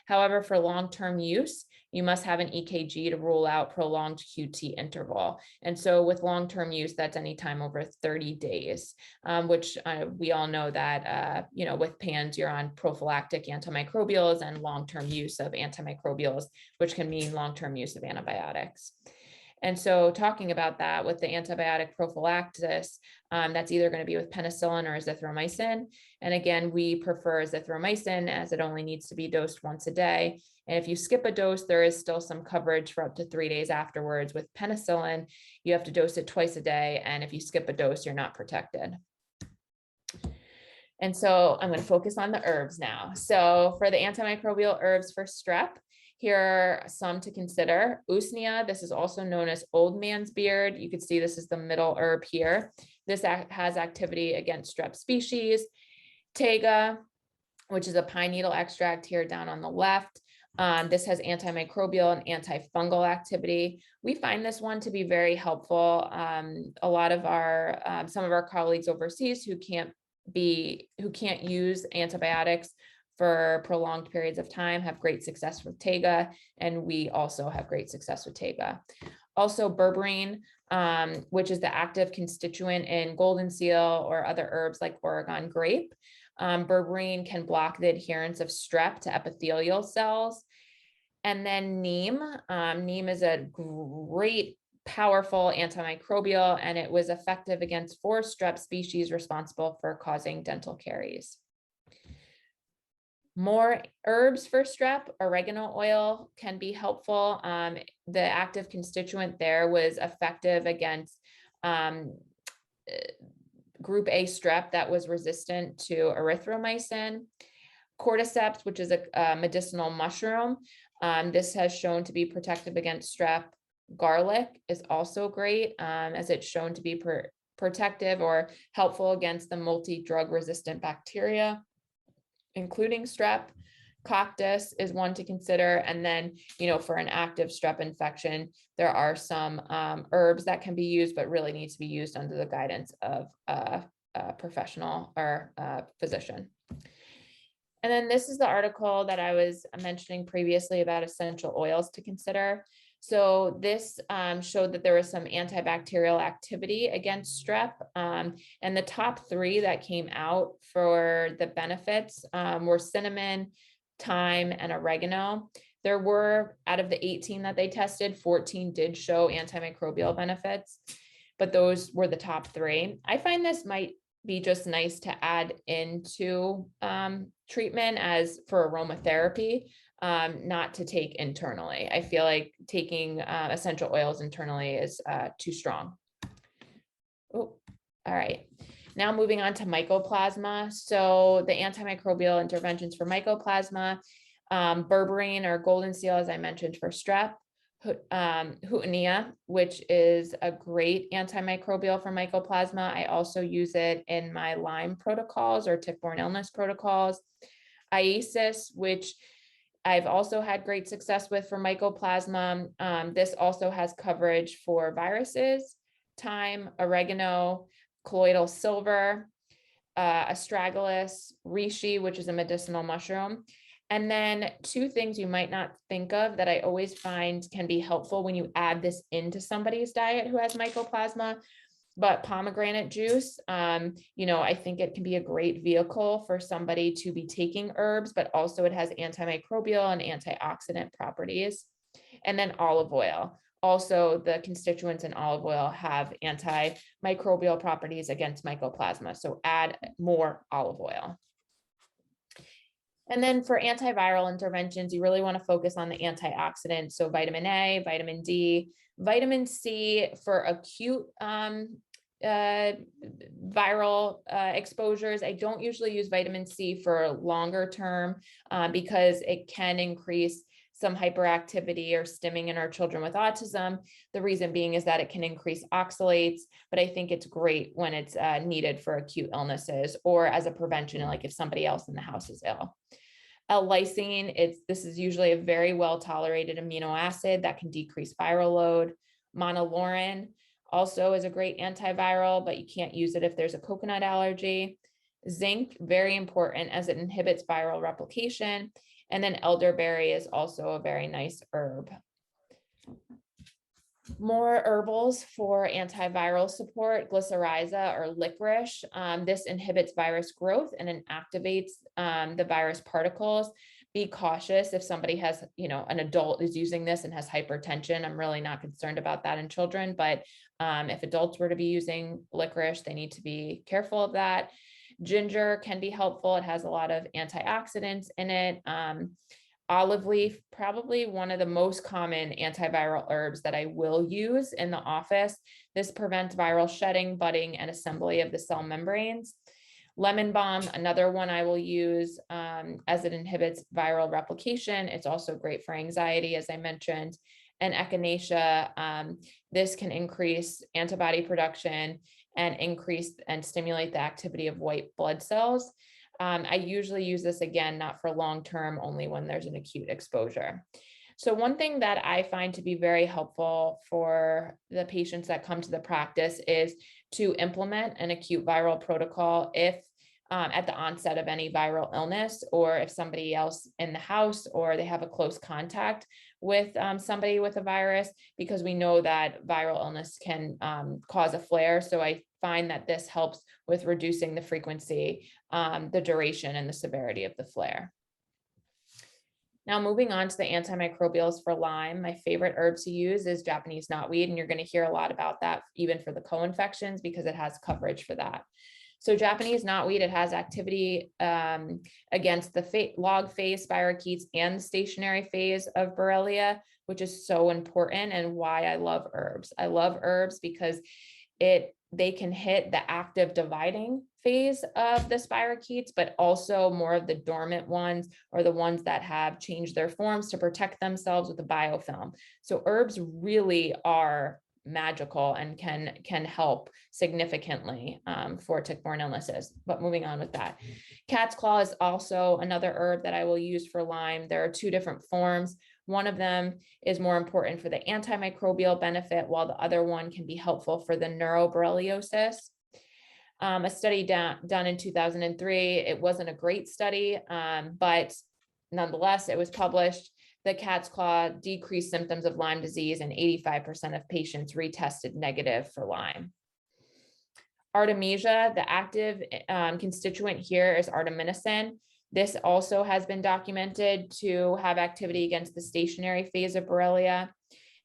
However, for long-term use, you must have an EKG to rule out prolonged QT interval. And so with long-term use, that's anytime over 30 days, which we all know that, with PANS, you're on prophylactic antimicrobials and long-term use of antimicrobials, which can mean long-term use of antibiotics. And so talking about that with the antibiotic prophylaxis, that's either going to be with penicillin or azithromycin. And again, we prefer azithromycin as it only needs to be dosed once a day. And if you skip a dose, there is still some coverage for up to 3 days afterwards. With penicillin, you have to dose it twice a day. And if you skip a dose, you're not protected. And so I'm going to focus on the herbs now. So for the antimicrobial herbs for strep, here are some to consider. Usnea, this is also known as old man's beard. You can see this is the middle herb here. This has activity against strep species. Tega, which is a pine needle extract here down on the left. This has antimicrobial and antifungal activity. We find this one to be very helpful. A lot of our, some of our colleagues overseas who can't use antibiotics for prolonged periods of time have great success with Tega, and we also have great success with Tega. Also berberine, which is the active constituent in golden seal or other herbs like Oregon grape. Berberine can block the adherence of strep to epithelial cells. And then neem. Neem is a great, powerful antimicrobial, and it was effective against 4 strep species responsible for causing dental caries. More herbs for strep. Oregano oil can be helpful. The active constituent there was effective against group A strep that was resistant to erythromycin. Cordyceps, which is a medicinal mushroom. This has shown to be protective against strep. Garlic is also great, as it's shown to be protective or helpful against the multi-drug resistant bacteria, including strep. Coctus is one to consider. And then, for an active strep infection, there are some herbs that can be used, but really need to be used under the guidance of a professional or physician. And then this is the article that I was mentioning previously about essential oils to consider. So this showed that there was some antibacterial activity against strep. And the top 3 that came out for the benefits were cinnamon, thyme, and oregano. There were, out of the 18 that they tested, 14 did show antimicrobial benefits, but those were the top 3. I find this might be just nice to add into treatment as for aromatherapy. Not to take internally. I feel like taking essential oils internally is too strong. Oh, all right. Now moving on to Mycoplasma. So the antimicrobial interventions for Mycoplasma, berberine or golden seal, as I mentioned, for strep, Houtenea, which is a great antimicrobial for Mycoplasma. I also use it in my Lyme protocols or tick-borne illness protocols. Iasis, which I've also had great success with for Mycoplasma. This also has coverage for viruses. Thyme, oregano, colloidal silver, astragalus, reishi, which is a medicinal mushroom. And then 2 things you might not think of that I always find can be helpful when you add this into somebody's diet who has Mycoplasma. But pomegranate juice, I think it can be a great vehicle for somebody to be taking herbs, but also it has antimicrobial and antioxidant properties. And then olive oil. Also, the constituents in olive oil have antimicrobial properties against Mycoplasma. So add more olive oil. And then for antiviral interventions, you really want to focus on the antioxidants. So vitamin A, vitamin D, vitamin C for acute viral exposures. I don't usually use vitamin C for longer term because it can increase some hyperactivity or stimming in our children with autism. The reason being is that it can increase oxalates, but I think it's great when it's needed for acute illnesses or as a prevention, like if somebody else in the house is ill. L-lysine, this is usually a very well tolerated amino acid that can decrease viral load. Monolaurin also is a great antiviral, but you can't use it if there's a coconut allergy. Zinc, very important as it inhibits viral replication. And then elderberry is also a very nice herb. More herbals for antiviral support, glycyrrhiza or licorice. This inhibits virus growth and it activates the virus particles. Be cautious if somebody has, an adult is using this and has hypertension. I'm really not concerned about that in children, but if adults were to be using licorice, they need to be careful of that. Ginger can be helpful. It has a lot of antioxidants in it. Olive leaf, probably one of the most common antiviral herbs that I will use in the office. This prevents viral shedding, budding, and assembly of the cell membranes. Lemon balm, another one I will use as it inhibits viral replication. It's also great for anxiety, as I mentioned. And echinacea, this can increase antibody production and increase and stimulate the activity of white blood cells. I usually use this again, not for long-term, only when there's an acute exposure. So one thing that I find to be very helpful for the patients that come to the practice is to implement an acute viral protocol if at the onset of any viral illness, or if somebody else in the house or they have a close contact with somebody with a virus, because we know that viral illness can cause a flare. So I find that this helps with reducing the frequency, the duration, and the severity of the flare. Now, moving on to the antimicrobials for Lyme, my favorite herb to use is Japanese knotweed, and you're going to hear a lot about that even for the co-infections because it has coverage for that. So Japanese knotweed, it has activity against the log phase spirochetes and the stationary phase of Borrelia, which is so important and why I love herbs. I love herbs because they can hit the active dividing phase of the spirochetes, but also more of the dormant ones, or the ones that have changed their forms to protect themselves with a biofilm. So herbs really are magical and can help significantly for tick-borne illnesses. But moving on with that, cat's claw is also another herb that I will use for Lyme. There are two different forms. One of them is more important for the antimicrobial benefit, while the other one can be helpful for the neuroborreliosis. A study done in 2003, it wasn't a great study, but nonetheless, it was published. The cat's claw decreased symptoms of Lyme disease, and 85% of patients retested negative for Lyme. Artemisia, the active constituent here is artemisinin. This also has been documented to have activity against the stationary phase of Borrelia,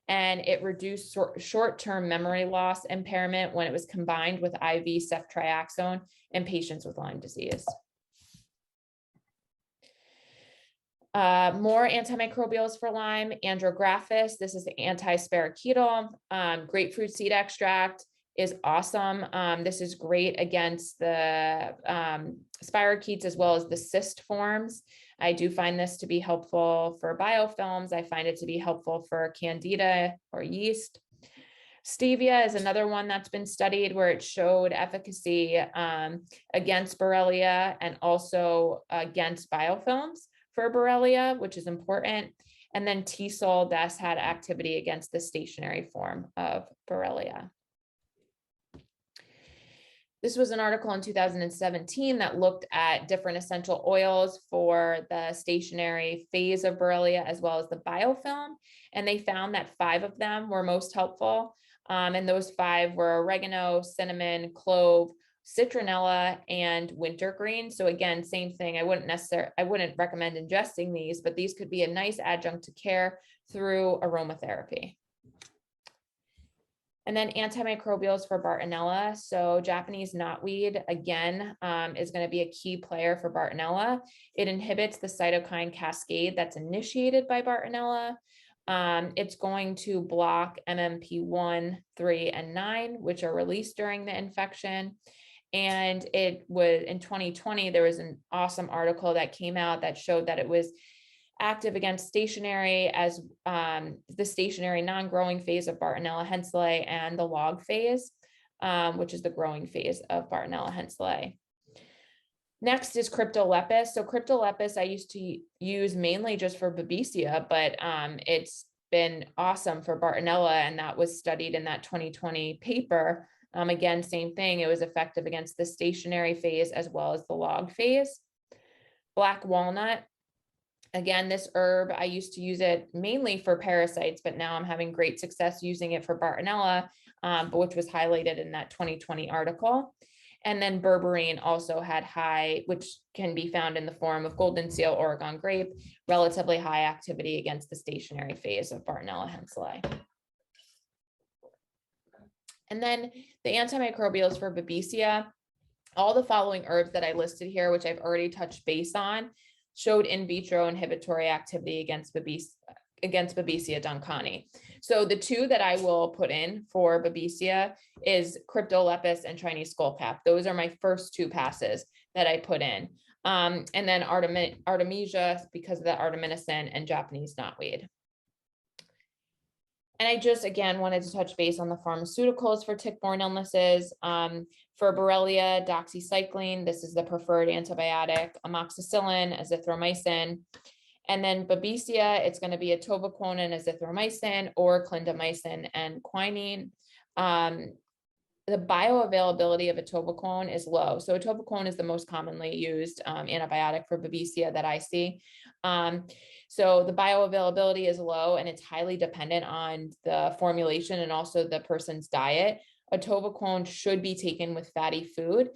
and it reduced short-term memory loss impairment when it was combined with IV ceftriaxone in patients with Lyme disease. More antimicrobials for Lyme, Andrographis. This is the anti-spirochetal. Grapefruit seed extract is awesome. This is great against the spirochetes as well as the cyst forms. I do find this to be helpful for biofilms. I find it to be helpful for candida or yeast. Stevia is another one that's been studied where it showed efficacy against Borrelia and also against biofilms for Borrelia, which is important. And then T-sol, that's had activity against the stationary form of Borrelia. This was an article in 2017 that looked at different essential oils for the stationary phase of Borrelia as well as the biofilm. And they found that 5 of them were most helpful. And those 5 were oregano, cinnamon, clove, citronella, and wintergreen. So again, same thing. I wouldn't recommend ingesting these, but these could be a nice adjunct to care through aromatherapy. And then antimicrobials for Bartonella. So Japanese knotweed, again, is going to be a key player for Bartonella. It inhibits the cytokine cascade that's initiated by Bartonella. It's going to block MMP1, 3, and 9, which are released during the infection. And it was in 2020, there was an awesome article that came out that showed that it was active against stationary as the stationary non-growing phase of Bartonella henselae and the log phase, which is the growing phase of Bartonella henselae. Next is Cryptolepis. So Cryptolepis I used to use mainly just for Babisia, but it's been awesome for Bartonella, and that was studied in that 2020 paper. Again, same thing. It was effective against the stationary phase as well as the log phase. Black walnut. Again, this herb, I used to use it mainly for parasites, but now I'm having great success using it for Bartonella, which was highlighted in that 2020 article. And then berberine also had high, which can be found in the form of golden seal, Oregon grape, relatively high activity against the stationary phase of Bartonella henselae. And then the antimicrobials for Babisia, all the following herbs that I listed here, which I've already touched base on, showed in vitro inhibitory activity against Babisia duncani. So the two that I will put in for Babisia is Cryptolepis and Chinese skullcap. Those are my first two passes that I put in. And then Artemisia because of the artemisinin and Japanese knotweed. And I just, again, wanted to touch base on the pharmaceuticals for tick-borne illnesses. For Borrelia, doxycycline, this is the preferred antibiotic, amoxicillin, azithromycin. And then Babisia, it's going to be atovaquone and azithromycin or clindamycin and quinine. The bioavailability of atovaquone is low. So atovaquone is the most commonly used antibiotic for Babisia that I see. So the bioavailability is low and it's highly dependent on the formulation and also the person's diet. Atovaquone should be taken with fatty food.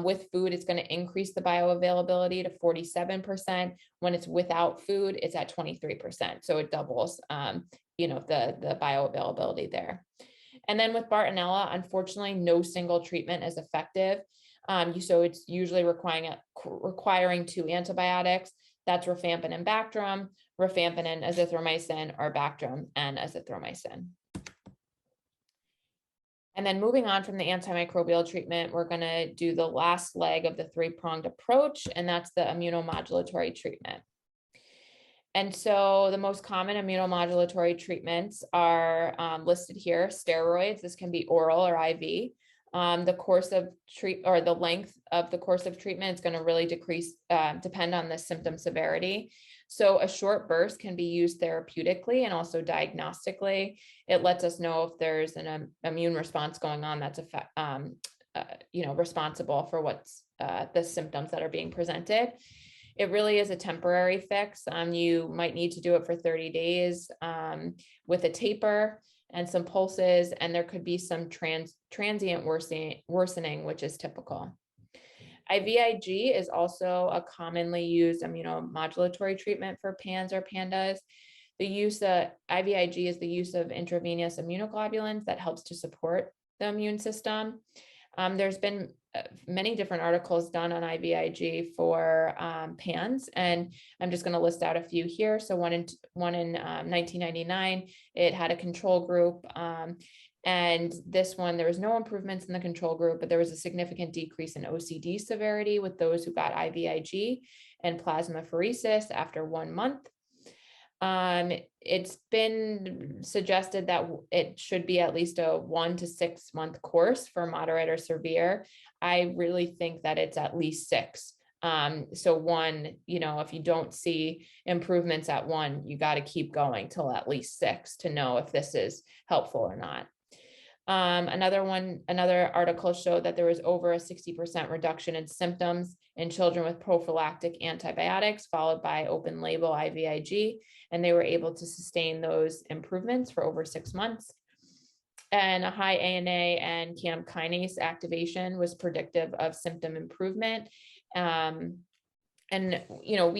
With food, it's going to increase the bioavailability to 47%. When it's without food, it's at 23%. So it doubles, the bioavailability there. And then with Bartonella, unfortunately, no single treatment is effective. So it's usually requiring 2 antibiotics. That's rifampin and Bactrim, rifampin and azithromycin, or Bactrim and azithromycin. And then moving on from the antimicrobial treatment, we're going to do the last leg of the 3-pronged approach, and that's the immunomodulatory treatment. And so the most common immunomodulatory treatments are listed here. Steroids, this can be oral or IV. The course of the length of the course of treatment is going to really depend on the symptom severity. So a short burst can be used therapeutically and also diagnostically. It lets us know if there's an immune response going on that's responsible for what's the symptoms that are being presented. It really is a temporary fix. You might need to do it for 30 days with a taper and some pulses, and there could be some transient worsening, which is typical. IVIG is also a commonly used immunomodulatory treatment for PANS or PANDAS. The use of IVIG is the use of intravenous immunoglobulins that helps to support the immune system. There's been many different articles done on IVIG for PANS, and I'm just going to list out a few here. So one in 1999, it had a control group, and this one, there was no improvements in the control group, but there was a significant decrease in OCD severity with those who got IVIG and plasmapheresis after 1 month. It's been suggested that it should be at least a 1 to 6 month course for moderate or severe. I really think that it's at least 6. So 1, if you don't see improvements at 1, you got to keep going till at least 6 to know if this is helpful or not. Another article showed that there was over a 60% reduction in symptoms in children with prophylactic antibiotics, followed by open label IVIG, and they were able to sustain those improvements for over 6 months. And a high ANA and CAM kinase activation was predictive of symptom improvement. We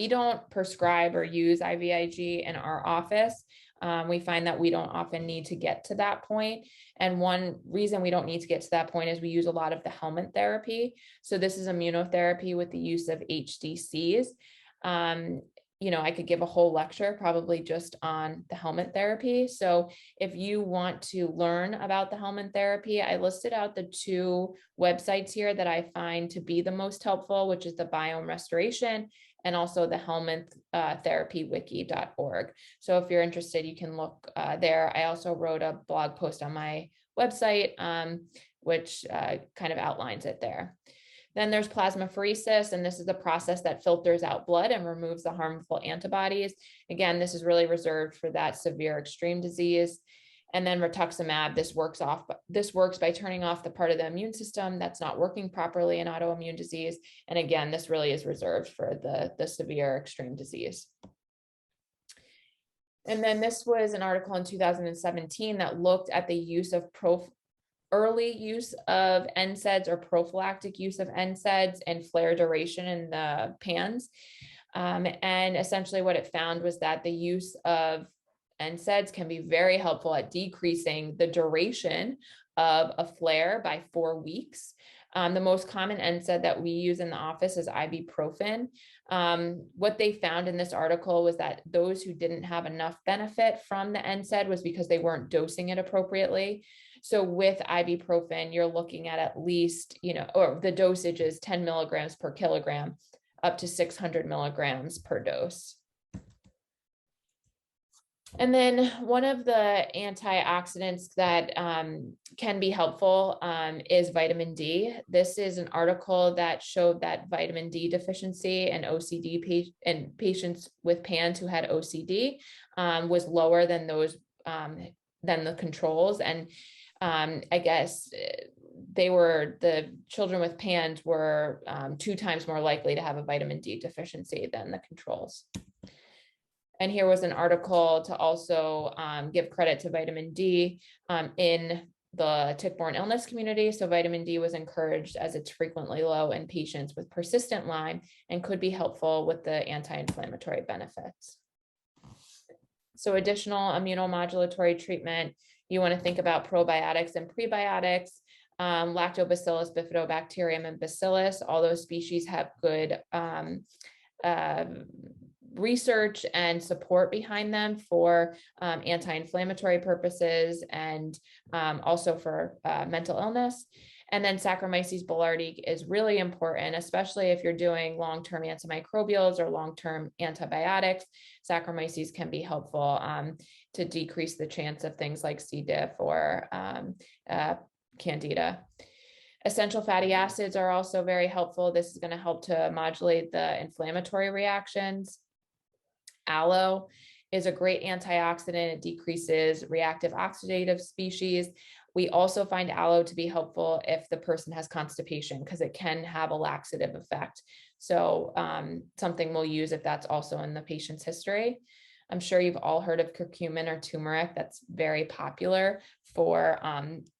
don't prescribe or use IVIG in our office. We find that we don't often need to get to that point. And one reason we don't need to get to that point is we use a lot of the helmet therapy. So this is immunotherapy with the use of HDCs. I could give a whole lecture probably just on the helmet therapy. So if you want to learn about the helmet therapy, I listed out the 2 websites here that I find to be the most helpful, which is the Biome Restoration and also the helminttherapywiki.org. So if you're interested, you can look there. I also wrote a blog post on my website, which kind of outlines it there. Then there's plasmapheresis, and this is a process that filters out blood and removes the harmful antibodies. Again, this is really reserved for that severe extreme disease. And then rituximab, this works by turning off the part of the immune system that's not working properly in autoimmune disease. And again, this really is reserved for the severe extreme disease. And then this was an article in 2017 that looked at the use of early use of NSAIDs or prophylactic use of NSAIDs and flare duration in the PANS. And essentially what it found was that the use of NSAIDs can be very helpful at decreasing the duration of a flare by 4 weeks. The most common NSAID that we use in the office is ibuprofen. What they found in this article was that those who didn't have enough benefit from the NSAID was because they weren't dosing it appropriately. So with ibuprofen, you're looking at least, or the dosage is 10 milligrams per kilogram up to 600 milligrams per dose. And then one of the antioxidants that can be helpful is vitamin D. This is an article that showed that vitamin D deficiency and OCD in patients with PANS who had OCD was lower than those than the controls. And I guess the children with PANS were 2 times more likely to have a vitamin D deficiency than the controls. And here was an article to also give credit to vitamin D in the tick-borne illness community. So vitamin D was encouraged as it's frequently low in patients with persistent Lyme and could be helpful with the anti-inflammatory benefits. So additional immunomodulatory treatment, you want to think about probiotics and prebiotics, Lactobacillus, Bifidobacterium, and Bacillus. All those species have good research and support behind them for anti-inflammatory purposes and also for mental illness. And then Saccharomyces boulardii is really important, especially if you're doing long-term antimicrobials or long-term antibiotics. Saccharomyces can be helpful to decrease the chance of things like C. diff or Candida. Essential fatty acids are also very helpful. This is going to help to modulate the inflammatory reactions. Aloe is a great antioxidant. It decreases reactive oxidative species. We also find aloe to be helpful if the person has constipation because it can have a laxative effect. So something we'll use if that's also in the patient's history. I'm sure you've all heard of curcumin or turmeric. That's very popular for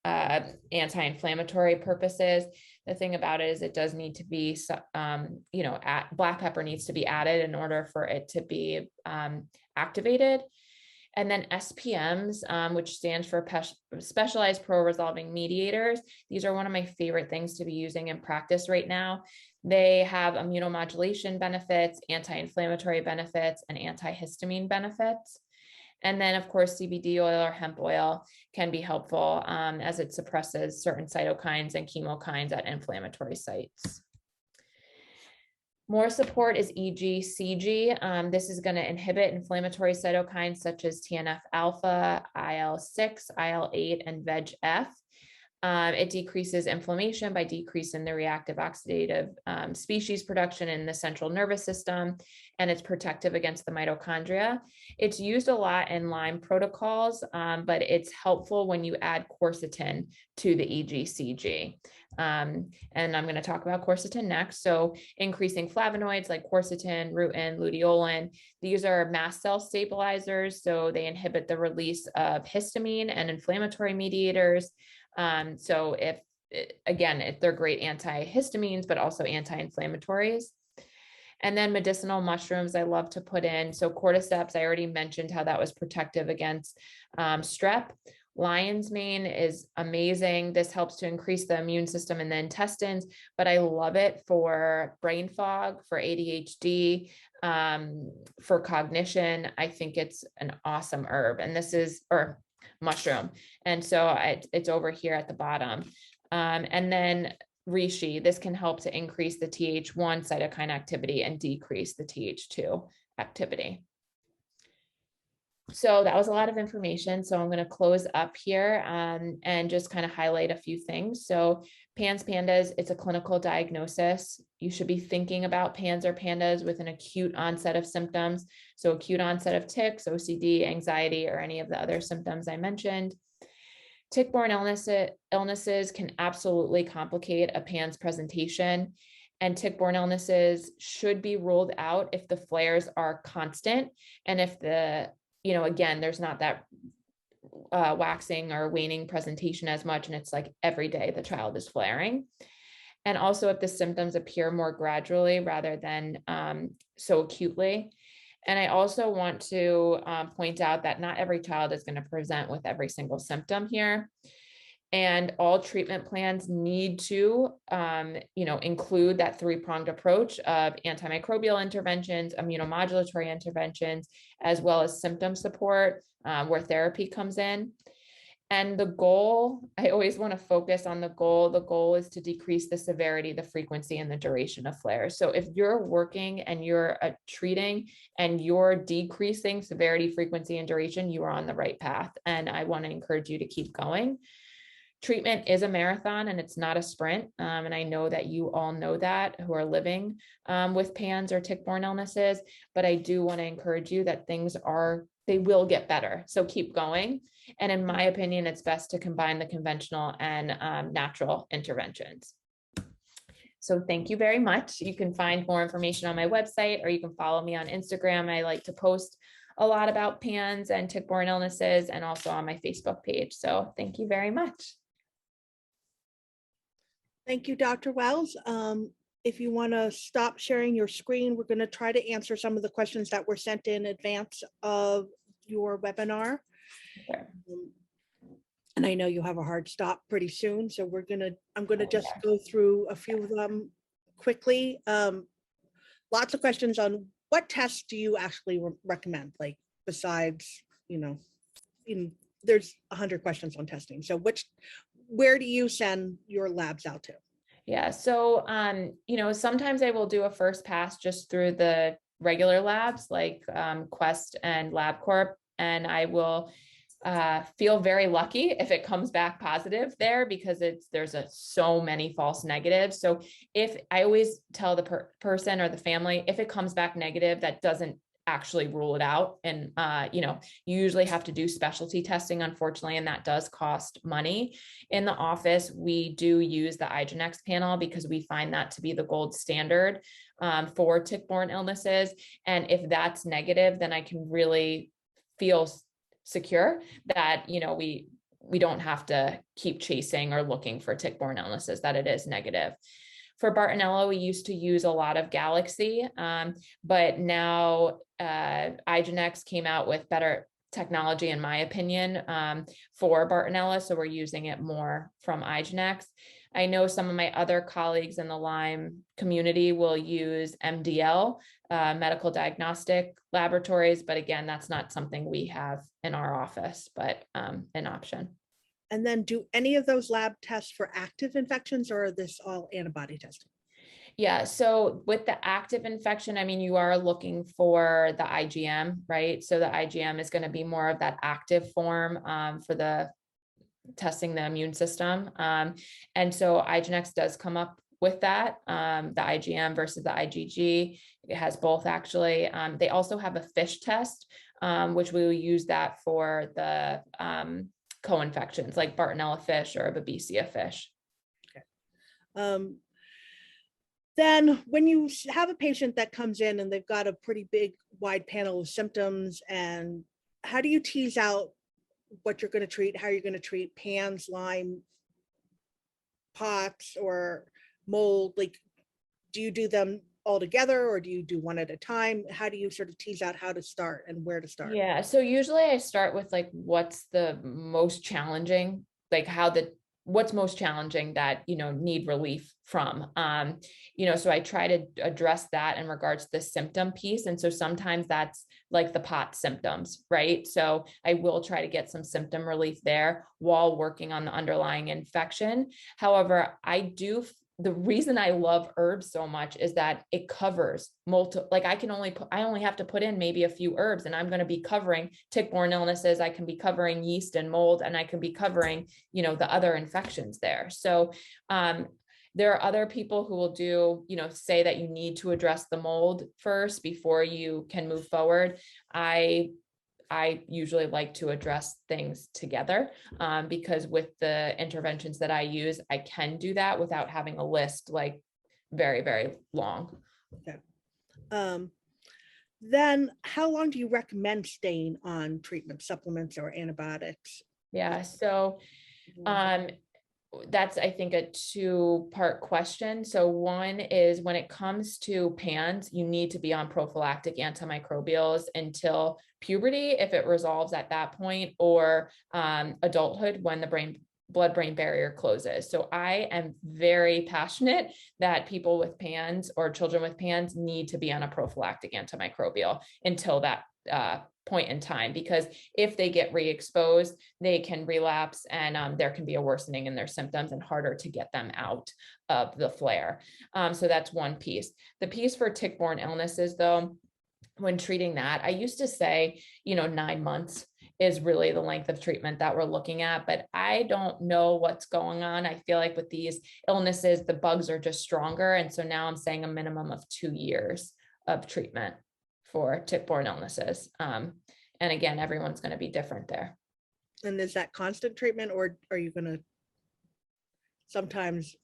anti-inflammatory purposes. The thing about it is it does need to be, black pepper needs to be added in order for it to be activated. And then SPMs, which stands for Specialized Pro-Resolving Mediators. These are one of my favorite things to be using in practice right now. They have immunomodulation benefits, anti-inflammatory benefits, and antihistamine benefits. And then, of course, CBD oil or hemp oil can be helpful as it suppresses certain cytokines and chemokines at inflammatory sites. More support is EGCG. This is going to inhibit inflammatory cytokines such as TNF-alpha, IL-6, IL-8, and VEGF. It decreases inflammation by decreasing the reactive oxidative species production in the central nervous system, and it's protective against the mitochondria. It's used a lot in Lyme protocols, but it's helpful when you add quercetin to the EGCG. And I'm going to talk about quercetin next. So increasing flavonoids like quercetin, rutin, luteolin, these are mast cell stabilizers. So they inhibit the release of histamine and inflammatory mediators. So if they're great antihistamines, but also anti-inflammatories. And then medicinal mushrooms I love to put in. So cordyceps, I already mentioned how that was protective against strep. Lion's mane is amazing. This helps to increase the immune system in the intestines, but I love it for brain fog, for ADHD, for cognition. I think it's an awesome herb, and this is, or mushroom. And so it's over here at the bottom. And then reishi, this can help to increase the Th1 cytokine activity and decrease the Th2 activity. So that was a lot of information. So I'm going to close up here and just kind of highlight a few things. So PANS PANDAS, it's a clinical diagnosis. You should be thinking about PANS or PANDAS with an acute onset of symptoms. So acute onset of tics, OCD, anxiety, or any of the other symptoms I mentioned. Tick-borne illnesses can absolutely complicate a PANS presentation, and tick-borne illnesses should be ruled out if the flares are constant and if the again, there's not that waxing or waning presentation as much. And it's like every day the child is flaring. And also if the symptoms appear more gradually rather than so acutely. And I also want to point out that not every child is going to present with every single symptom here. And all treatment plans need to, include that three-pronged approach of antimicrobial interventions, immunomodulatory interventions, as well as symptom support, where therapy comes in. And the goal, I always want to focus on the goal. The goal is to decrease the severity, the frequency, and the duration of flares. So if you're working and you're treating and you're decreasing severity, frequency, and duration, you are on the right path. And I want to encourage you to keep going. Treatment is a marathon and it's not a sprint. And I know that you all know that who are living with PANS or tick-borne illnesses, but I do want to encourage you that they will get better. So keep going. And in my opinion, it's best to combine the conventional and natural interventions. So thank you very much. You can find more information on my website, or you can follow me on Instagram. I like to post a lot about PANS and tick-borne illnesses, and also on my Facebook page. So thank you very much. Thank you, Dr. Wells. If you want to stop sharing your screen, we're going to try to answer some of the questions that were sent in advance of your webinar. Sure. And I know you have a hard stop pretty soon, so I'm going to just go through a few of them quickly. Lots of questions on what tests do you actually recommend, like besides, there's 100 questions on testing. So where do you send your labs out to? Yeah. So, sometimes I will do a first pass just through the regular labs like Quest and LabCorp, and I will feel very lucky if it comes back positive there, because there's so many false negatives. So if I always tell the person or the family, if it comes back negative, that doesn't actually rule it out. And, you usually have to do specialty testing, unfortunately, and that does cost money. In the office, we do use the IGeneX panel because we find that to be the gold standard for tick-borne illnesses. And if that's negative, then I can really feel secure that, we don't have to keep chasing or looking for tick-borne illnesses, that it is negative. For Bartonella, we used to use a lot of Galaxy, but now IGeneX came out with better technology, in my opinion, for Bartonella. So we're using it more from IGeneX. I know some of my other colleagues in the Lyme community will use MDL, medical diagnostic laboratories, but again, that's not something we have in our office, but an option. And then do any of those lab tests for active infections, or are this all antibody testing? Yeah, so with the active infection, you are looking for the IgM, right? So the IgM is going to be more of that active form for the testing the immune system. And so IGeneX does come up with that, the IgM versus the IgG. It has both, actually. They also have a fish test, which we will use that for the co-infections like Bartonella fish or Babisia fish. Okay. Then when you have a patient that comes in and they've got a pretty big wide panel of symptoms, and how do you tease out what you're going to treat, how you're going to treat PANS, Lyme, pox, or mold? Like, do you do them all together, or do you do one at a time? How do you sort of tease out how to start and where to start? Yeah, so usually I start with like what's the most challenging, like what's most challenging that need relief from. So I try to address that in regards to the symptom piece. And so sometimes that's like the pot symptoms, right? So I will try to get some symptom relief there while working on the underlying infection. However, the reason I love herbs so much is that it covers multiple, like I only have to put in maybe a few herbs, and I'm going to be covering tick-borne illnesses. I can be covering yeast and mold, and I can be covering, the other infections there. So, there are other people who will do, say that you need to address the mold first before you can move forward. I usually like to address things together because with the interventions that I use, I can do that without having a list like very, very long. Okay. then how long do you recommend staying on treatment, supplements, or antibiotics? Yeah, so that's, I think, a two-part question. So one is when it comes to PANS, you need to be on prophylactic antimicrobials until puberty, if it resolves at that point, or adulthood when the blood-brain barrier closes. So I am very passionate that people with PANS or children with PANS need to be on a prophylactic antimicrobial until that point in time, because if they get re-exposed, they can relapse and there can be a worsening in their symptoms and harder to get them out of the flare. So that's one piece. The piece for tick-borne illnesses, though, when treating that, I used to say, 9 months is really the length of treatment that we're looking at, but I don't know what's going on. I feel like with these illnesses, the bugs are just stronger. And so now I'm saying a minimum of 2 years of treatment for tick-borne illnesses. And again, everyone's going to be different there. And is that constant treatment, or are you going to sometimes?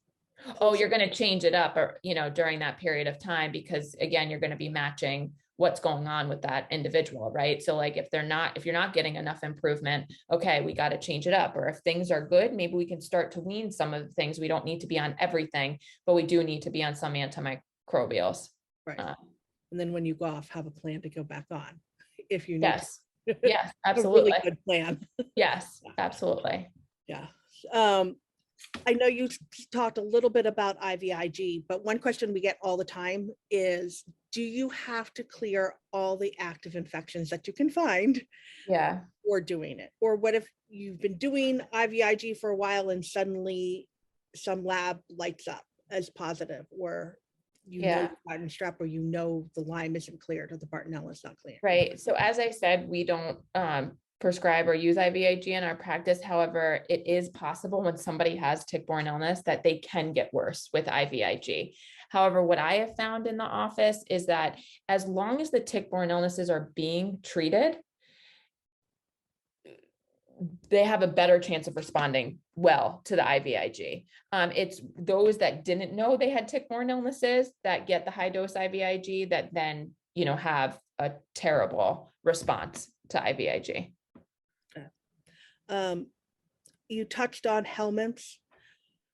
Oh, you're going to change it up, or, during that period of time, because again, you're going to be matching what's going on with that individual, right? So like if you're not getting enough improvement, okay, we got to change it up. Or if things are good, maybe we can start to wean some of the things. We don't need to be on everything, but we do need to be on some antimicrobials. Right. And then when you go off, have a plan to go back on if you need Yes. to. Yes, absolutely. A really good plan. Yes, absolutely. Yeah. I know you talked a little bit about IVIG, but one question we get all the time is, do you have to clear all the active infections that you can find? Yeah. Or doing it? Or what if you've been doing IVIG for a while and suddenly some lab lights up as positive, or you've gotten strep, or the Lyme isn't cleared, or the Bartonella is not cleared? Right. So as I said, we don't prescribe or use IVIG in our practice. However, it is possible when somebody has tick-borne illness that they can get worse with IVIG. However, what I have found in the office is that as long as the tick-borne illnesses are being treated, they have a better chance of responding well to the IVIG. It's those that didn't know they had tick-borne illnesses that get the high dose IVIG that then, have a terrible response to IVIG. You touched on helminths.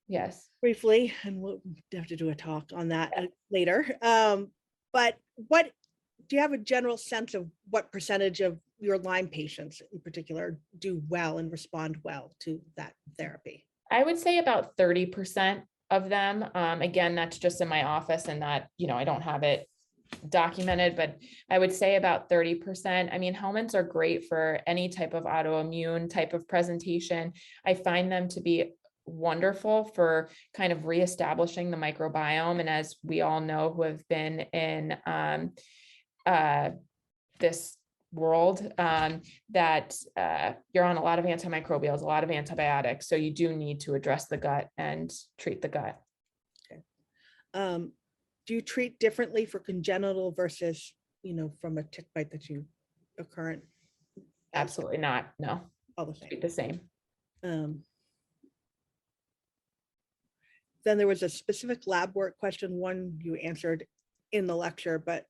Yes. Briefly, and we'll have to do a talk on that later. But do you have a general sense of what percentage of your Lyme patients in particular do well and respond well to that therapy? I would say about 30% of them. Again, that's just in my office, and that, I don't have it documented, but I would say about 30%. I mean, helminths are great for any type of autoimmune type of presentation. I find them to be wonderful for kind of reestablishing the microbiome. And as we all know, who have been in this world, that you're on a lot of antimicrobials, a lot of antibiotics. So you do need to address the gut and treat the gut. Okay. Do you treat differently for congenital versus, from a tick bite that you occurrent? Absolutely not. No. All the same. Treat the same. Then there was a specific lab work question, one you answered in the lecture, but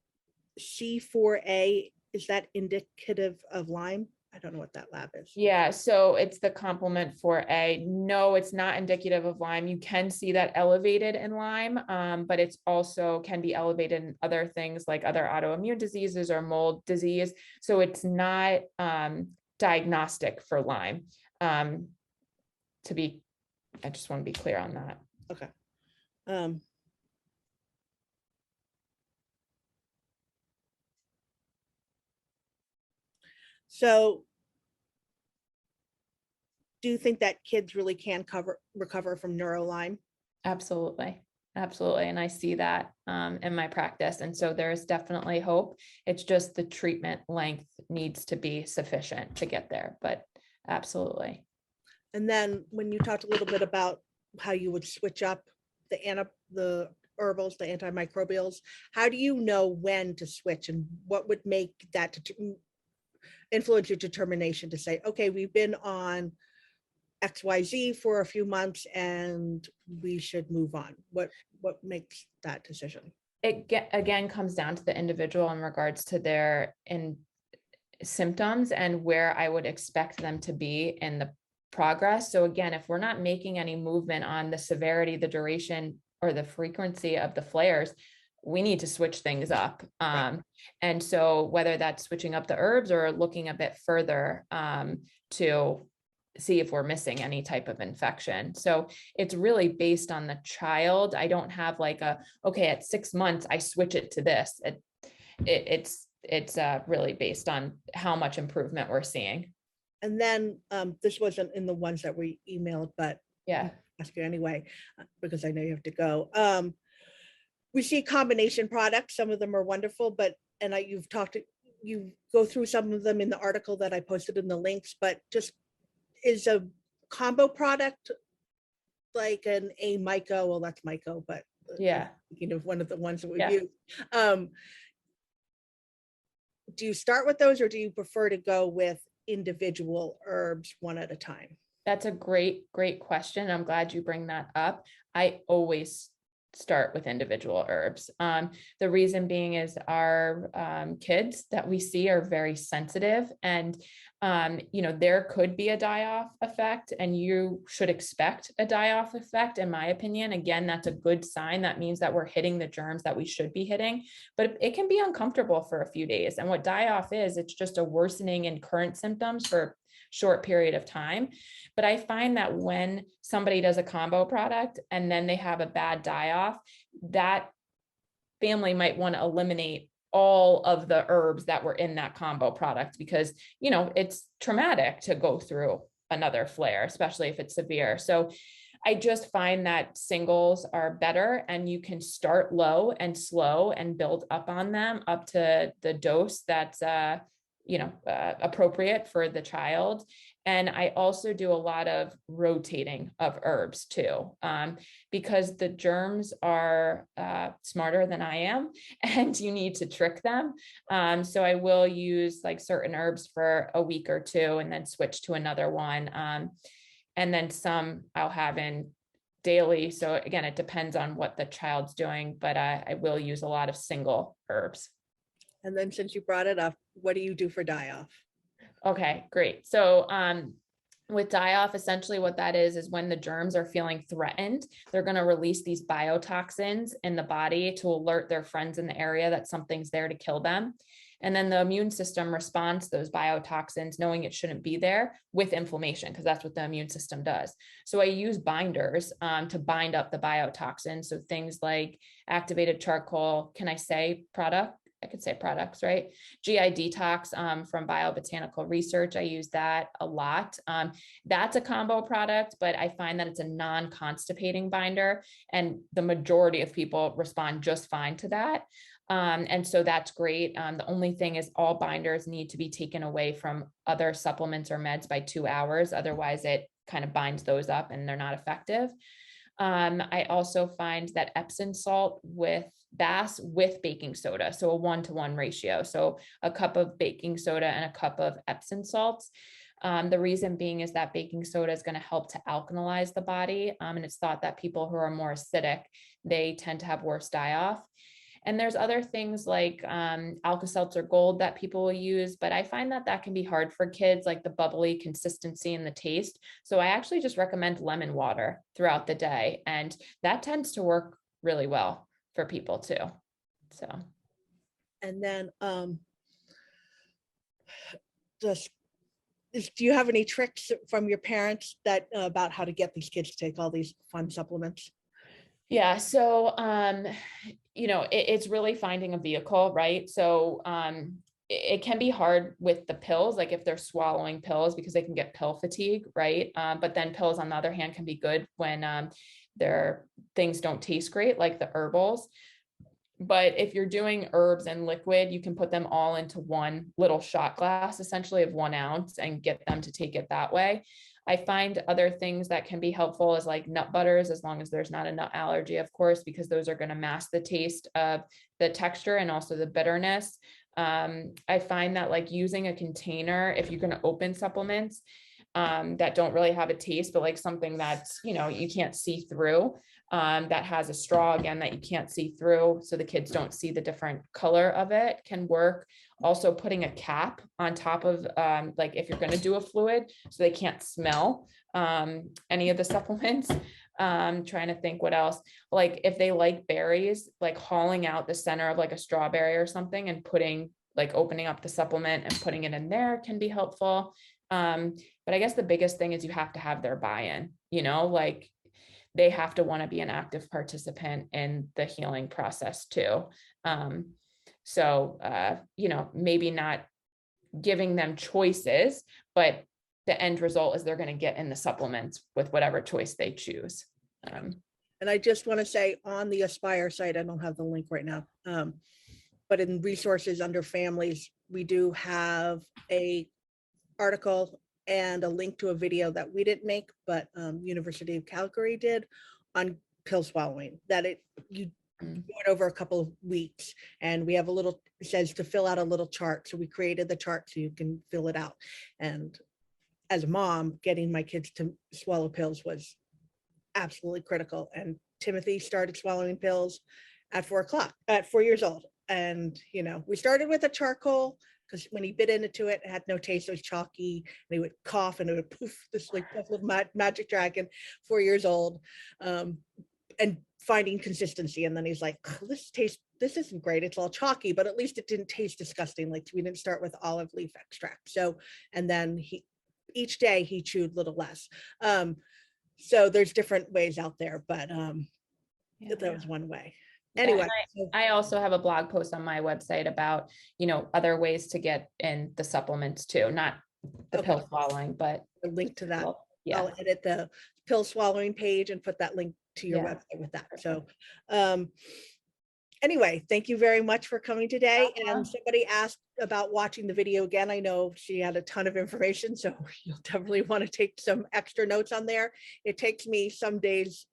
C4A, is that indicative of Lyme? I don't know what that lab is. Yeah, so it's the complement 4A. No, it's not indicative of Lyme. You can see that elevated in Lyme, but it's also can be elevated in other things like other autoimmune diseases or mold disease. So it's not diagnostic for Lyme. I just want to be clear on that. Okay. So do you think that kids really can recover from neuro-Lyme? Absolutely. Absolutely. And I see that in my practice. And so there is definitely hope. It's just the treatment length needs to be sufficient to get there, but absolutely. And then when you talked a little bit about how you would switch up the herbals, the antimicrobials, how do you know when to switch, and what would make that influence your determination to say, okay, we've been on XYZ for a few months and we should move on? What makes that decision? again comes down to the individual in regards to their symptoms and where I would expect them to be in the progress. So again, if we're not making any movement on the severity, the duration, or the frequency of the flares, we need to switch things up. And so whether that's switching up the herbs or looking a bit further to see if we're missing any type of infection. So it's really based on the child. I don't have like okay, at 6 months, I switch it to this. It's really based on how much improvement we're seeing. And then this wasn't in the ones that we emailed, but yeah, I'll ask you anyway, because I know you have to go. We see combination products. Some of them are wonderful, but, and you go through some of them in the article that I posted in the links, but just is a combo product like an Myco, well, that's Myco, but yeah, one of the ones that we've used. Do you start with those or do you prefer to go with individual herbs one at a time? That's a great question. I'm glad you bring that up. I always start with individual herbs. The reason being is our kids that we see are very sensitive, and there could be a die-off effect, and you should expect a die-off effect, in my opinion. Again, that's a good sign. That means that we're hitting the germs that we should be hitting, but it can be uncomfortable for a few days. And what die-off is, it's just a worsening in current symptoms for short period of time. But I find that when somebody does a combo product and then they have a bad die-off, that family might want to eliminate all of the herbs that were in that combo product, because, it's traumatic to go through another flare, especially if it's severe. So I just find that singles are better, and you can start low and slow and build up on them up to the dose that's appropriate for the child. And I also do a lot of rotating of herbs too, because the germs are smarter than I am, and you need to trick them. So I will use like certain herbs for a week or two and then switch to another one. And then some I'll have in daily. So again, it depends on what the child's doing, but I will use a lot of single herbs. And then since you brought it up, what do you do for die-off? Okay, great. So with die-off, essentially what that is when the germs are feeling threatened, they're going to release these biotoxins in the body to alert their friends in the area that something's there to kill them. And then the immune system responds to those biotoxins, knowing it shouldn't be there, with inflammation, because that's what the immune system does. So I use binders to bind up the biotoxins. So things like activated charcoal, can I say product? I could say products, right? GI Detox from Biobotanical Research. I use that a lot. That's a combo product, but I find that it's a non-constipating binder, and the majority of people respond just fine to that. And so that's great. The only thing is all binders need to be taken away from other supplements or meds by 2 hours. Otherwise, it kind of binds those up and they're not effective. I also find that Epsom salt with Bass with baking soda, so a 1-to-1 ratio. So a cup of baking soda and a cup of Epsom salts. The reason being is that baking soda is going to help to alkalize the body. And it's thought that people who are more acidic, they tend to have worse die-off. And there's other things like Alka-Seltzer Gold that people will use, but I find that that can be hard for kids, like the bubbly consistency and the taste. So I actually just recommend lemon water throughout the day, and that tends to work really well for people too. So, and then do you have any tricks from your parents that about how to get these kids to take all these fun supplements? Yeah, so it's really finding a vehicle, right? So it can be hard with the pills, like if they're swallowing pills, because they can get pill fatigue, right? But then pills, on the other hand, can be good when their things don't taste great, like the herbals. But if you're doing herbs and liquid, you can put them all into one little shot glass, essentially of 1 ounce, and get them to take it that way. I find other things that can be helpful is like nut butters, as long as there's not a nut allergy, of course, because those are going to mask the taste of the texture and also the bitterness. I find that like using a container, if you're going to open supplements, that don't really have a taste, but like something that's, you can't see through, that has a straw again that you can't see through, so the kids don't see the different color of it, can work. Also putting a cap on top of, like if you're going to do a fluid, so they can't smell any of the supplements. Trying to think what else, like if they like berries, like hauling out the center of like a strawberry or something and opening up the supplement and putting it in there can be helpful. But I guess the biggest thing is you have to have their buy-in, like they have to want to be an active participant in the healing process too. Maybe not giving them choices, but the end result is they're going to get in the supplements with whatever choice they choose. And I just want to say on the Aspire site, I don't have the link right now, but in resources under families, we do have a article and a link to a video that we didn't make, but University of Calgary did, on pill swallowing, that you do it over a couple of weeks. And we have it says to fill out a little chart. So we created the chart so you can fill it out. And as a mom, getting my kids to swallow pills was absolutely critical. And Timothy started swallowing pills at 4 years old. And, we started with a charcoal, because when he bit into it, it had no taste. It was chalky, and he would cough and it would poof, this like little magic dragon, 4 years old, and finding consistency. And then he's like, this isn't great. It's all chalky, but at least it didn't taste disgusting. Like we didn't start with olive leaf extract. So, and then each day he chewed a little less. So there's different ways out there, but that was one way. Anyway, I also have a blog post on my website about, other ways to get in the supplements too, not the pill swallowing, but a link to that. Yeah. I'll edit the pill swallowing page and put that link to your website with that. So, anyway, thank you very much for coming today. And somebody asked about watching the video again. I know she had a ton of information, so you'll definitely want to take some extra notes on there. It takes me some days,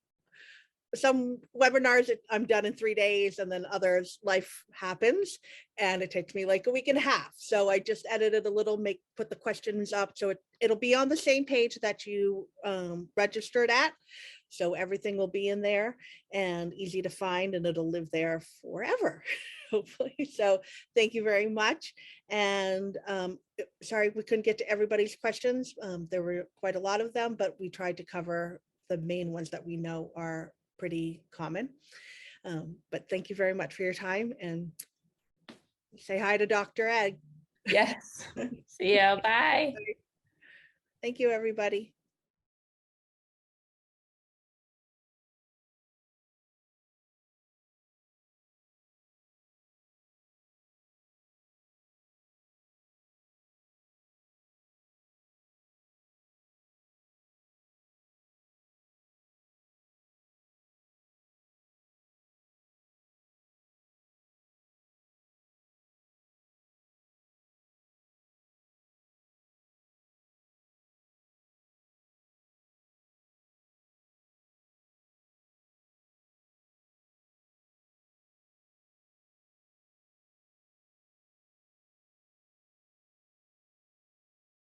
some webinars I'm done in 3 days, and then others, life happens, and it takes me like a week and a half. So I just edited a little, put the questions up, so it'll be on the same page that you registered at. So everything will be in there and easy to find, and it'll live there forever, hopefully. So thank you very much. And sorry we couldn't get to everybody's questions. There were quite a lot of them, but we tried to cover the main ones that we know are pretty common. But thank you very much for your time, and say hi to Dr. Ed. Yes. See you. Bye. Thank you, everybody.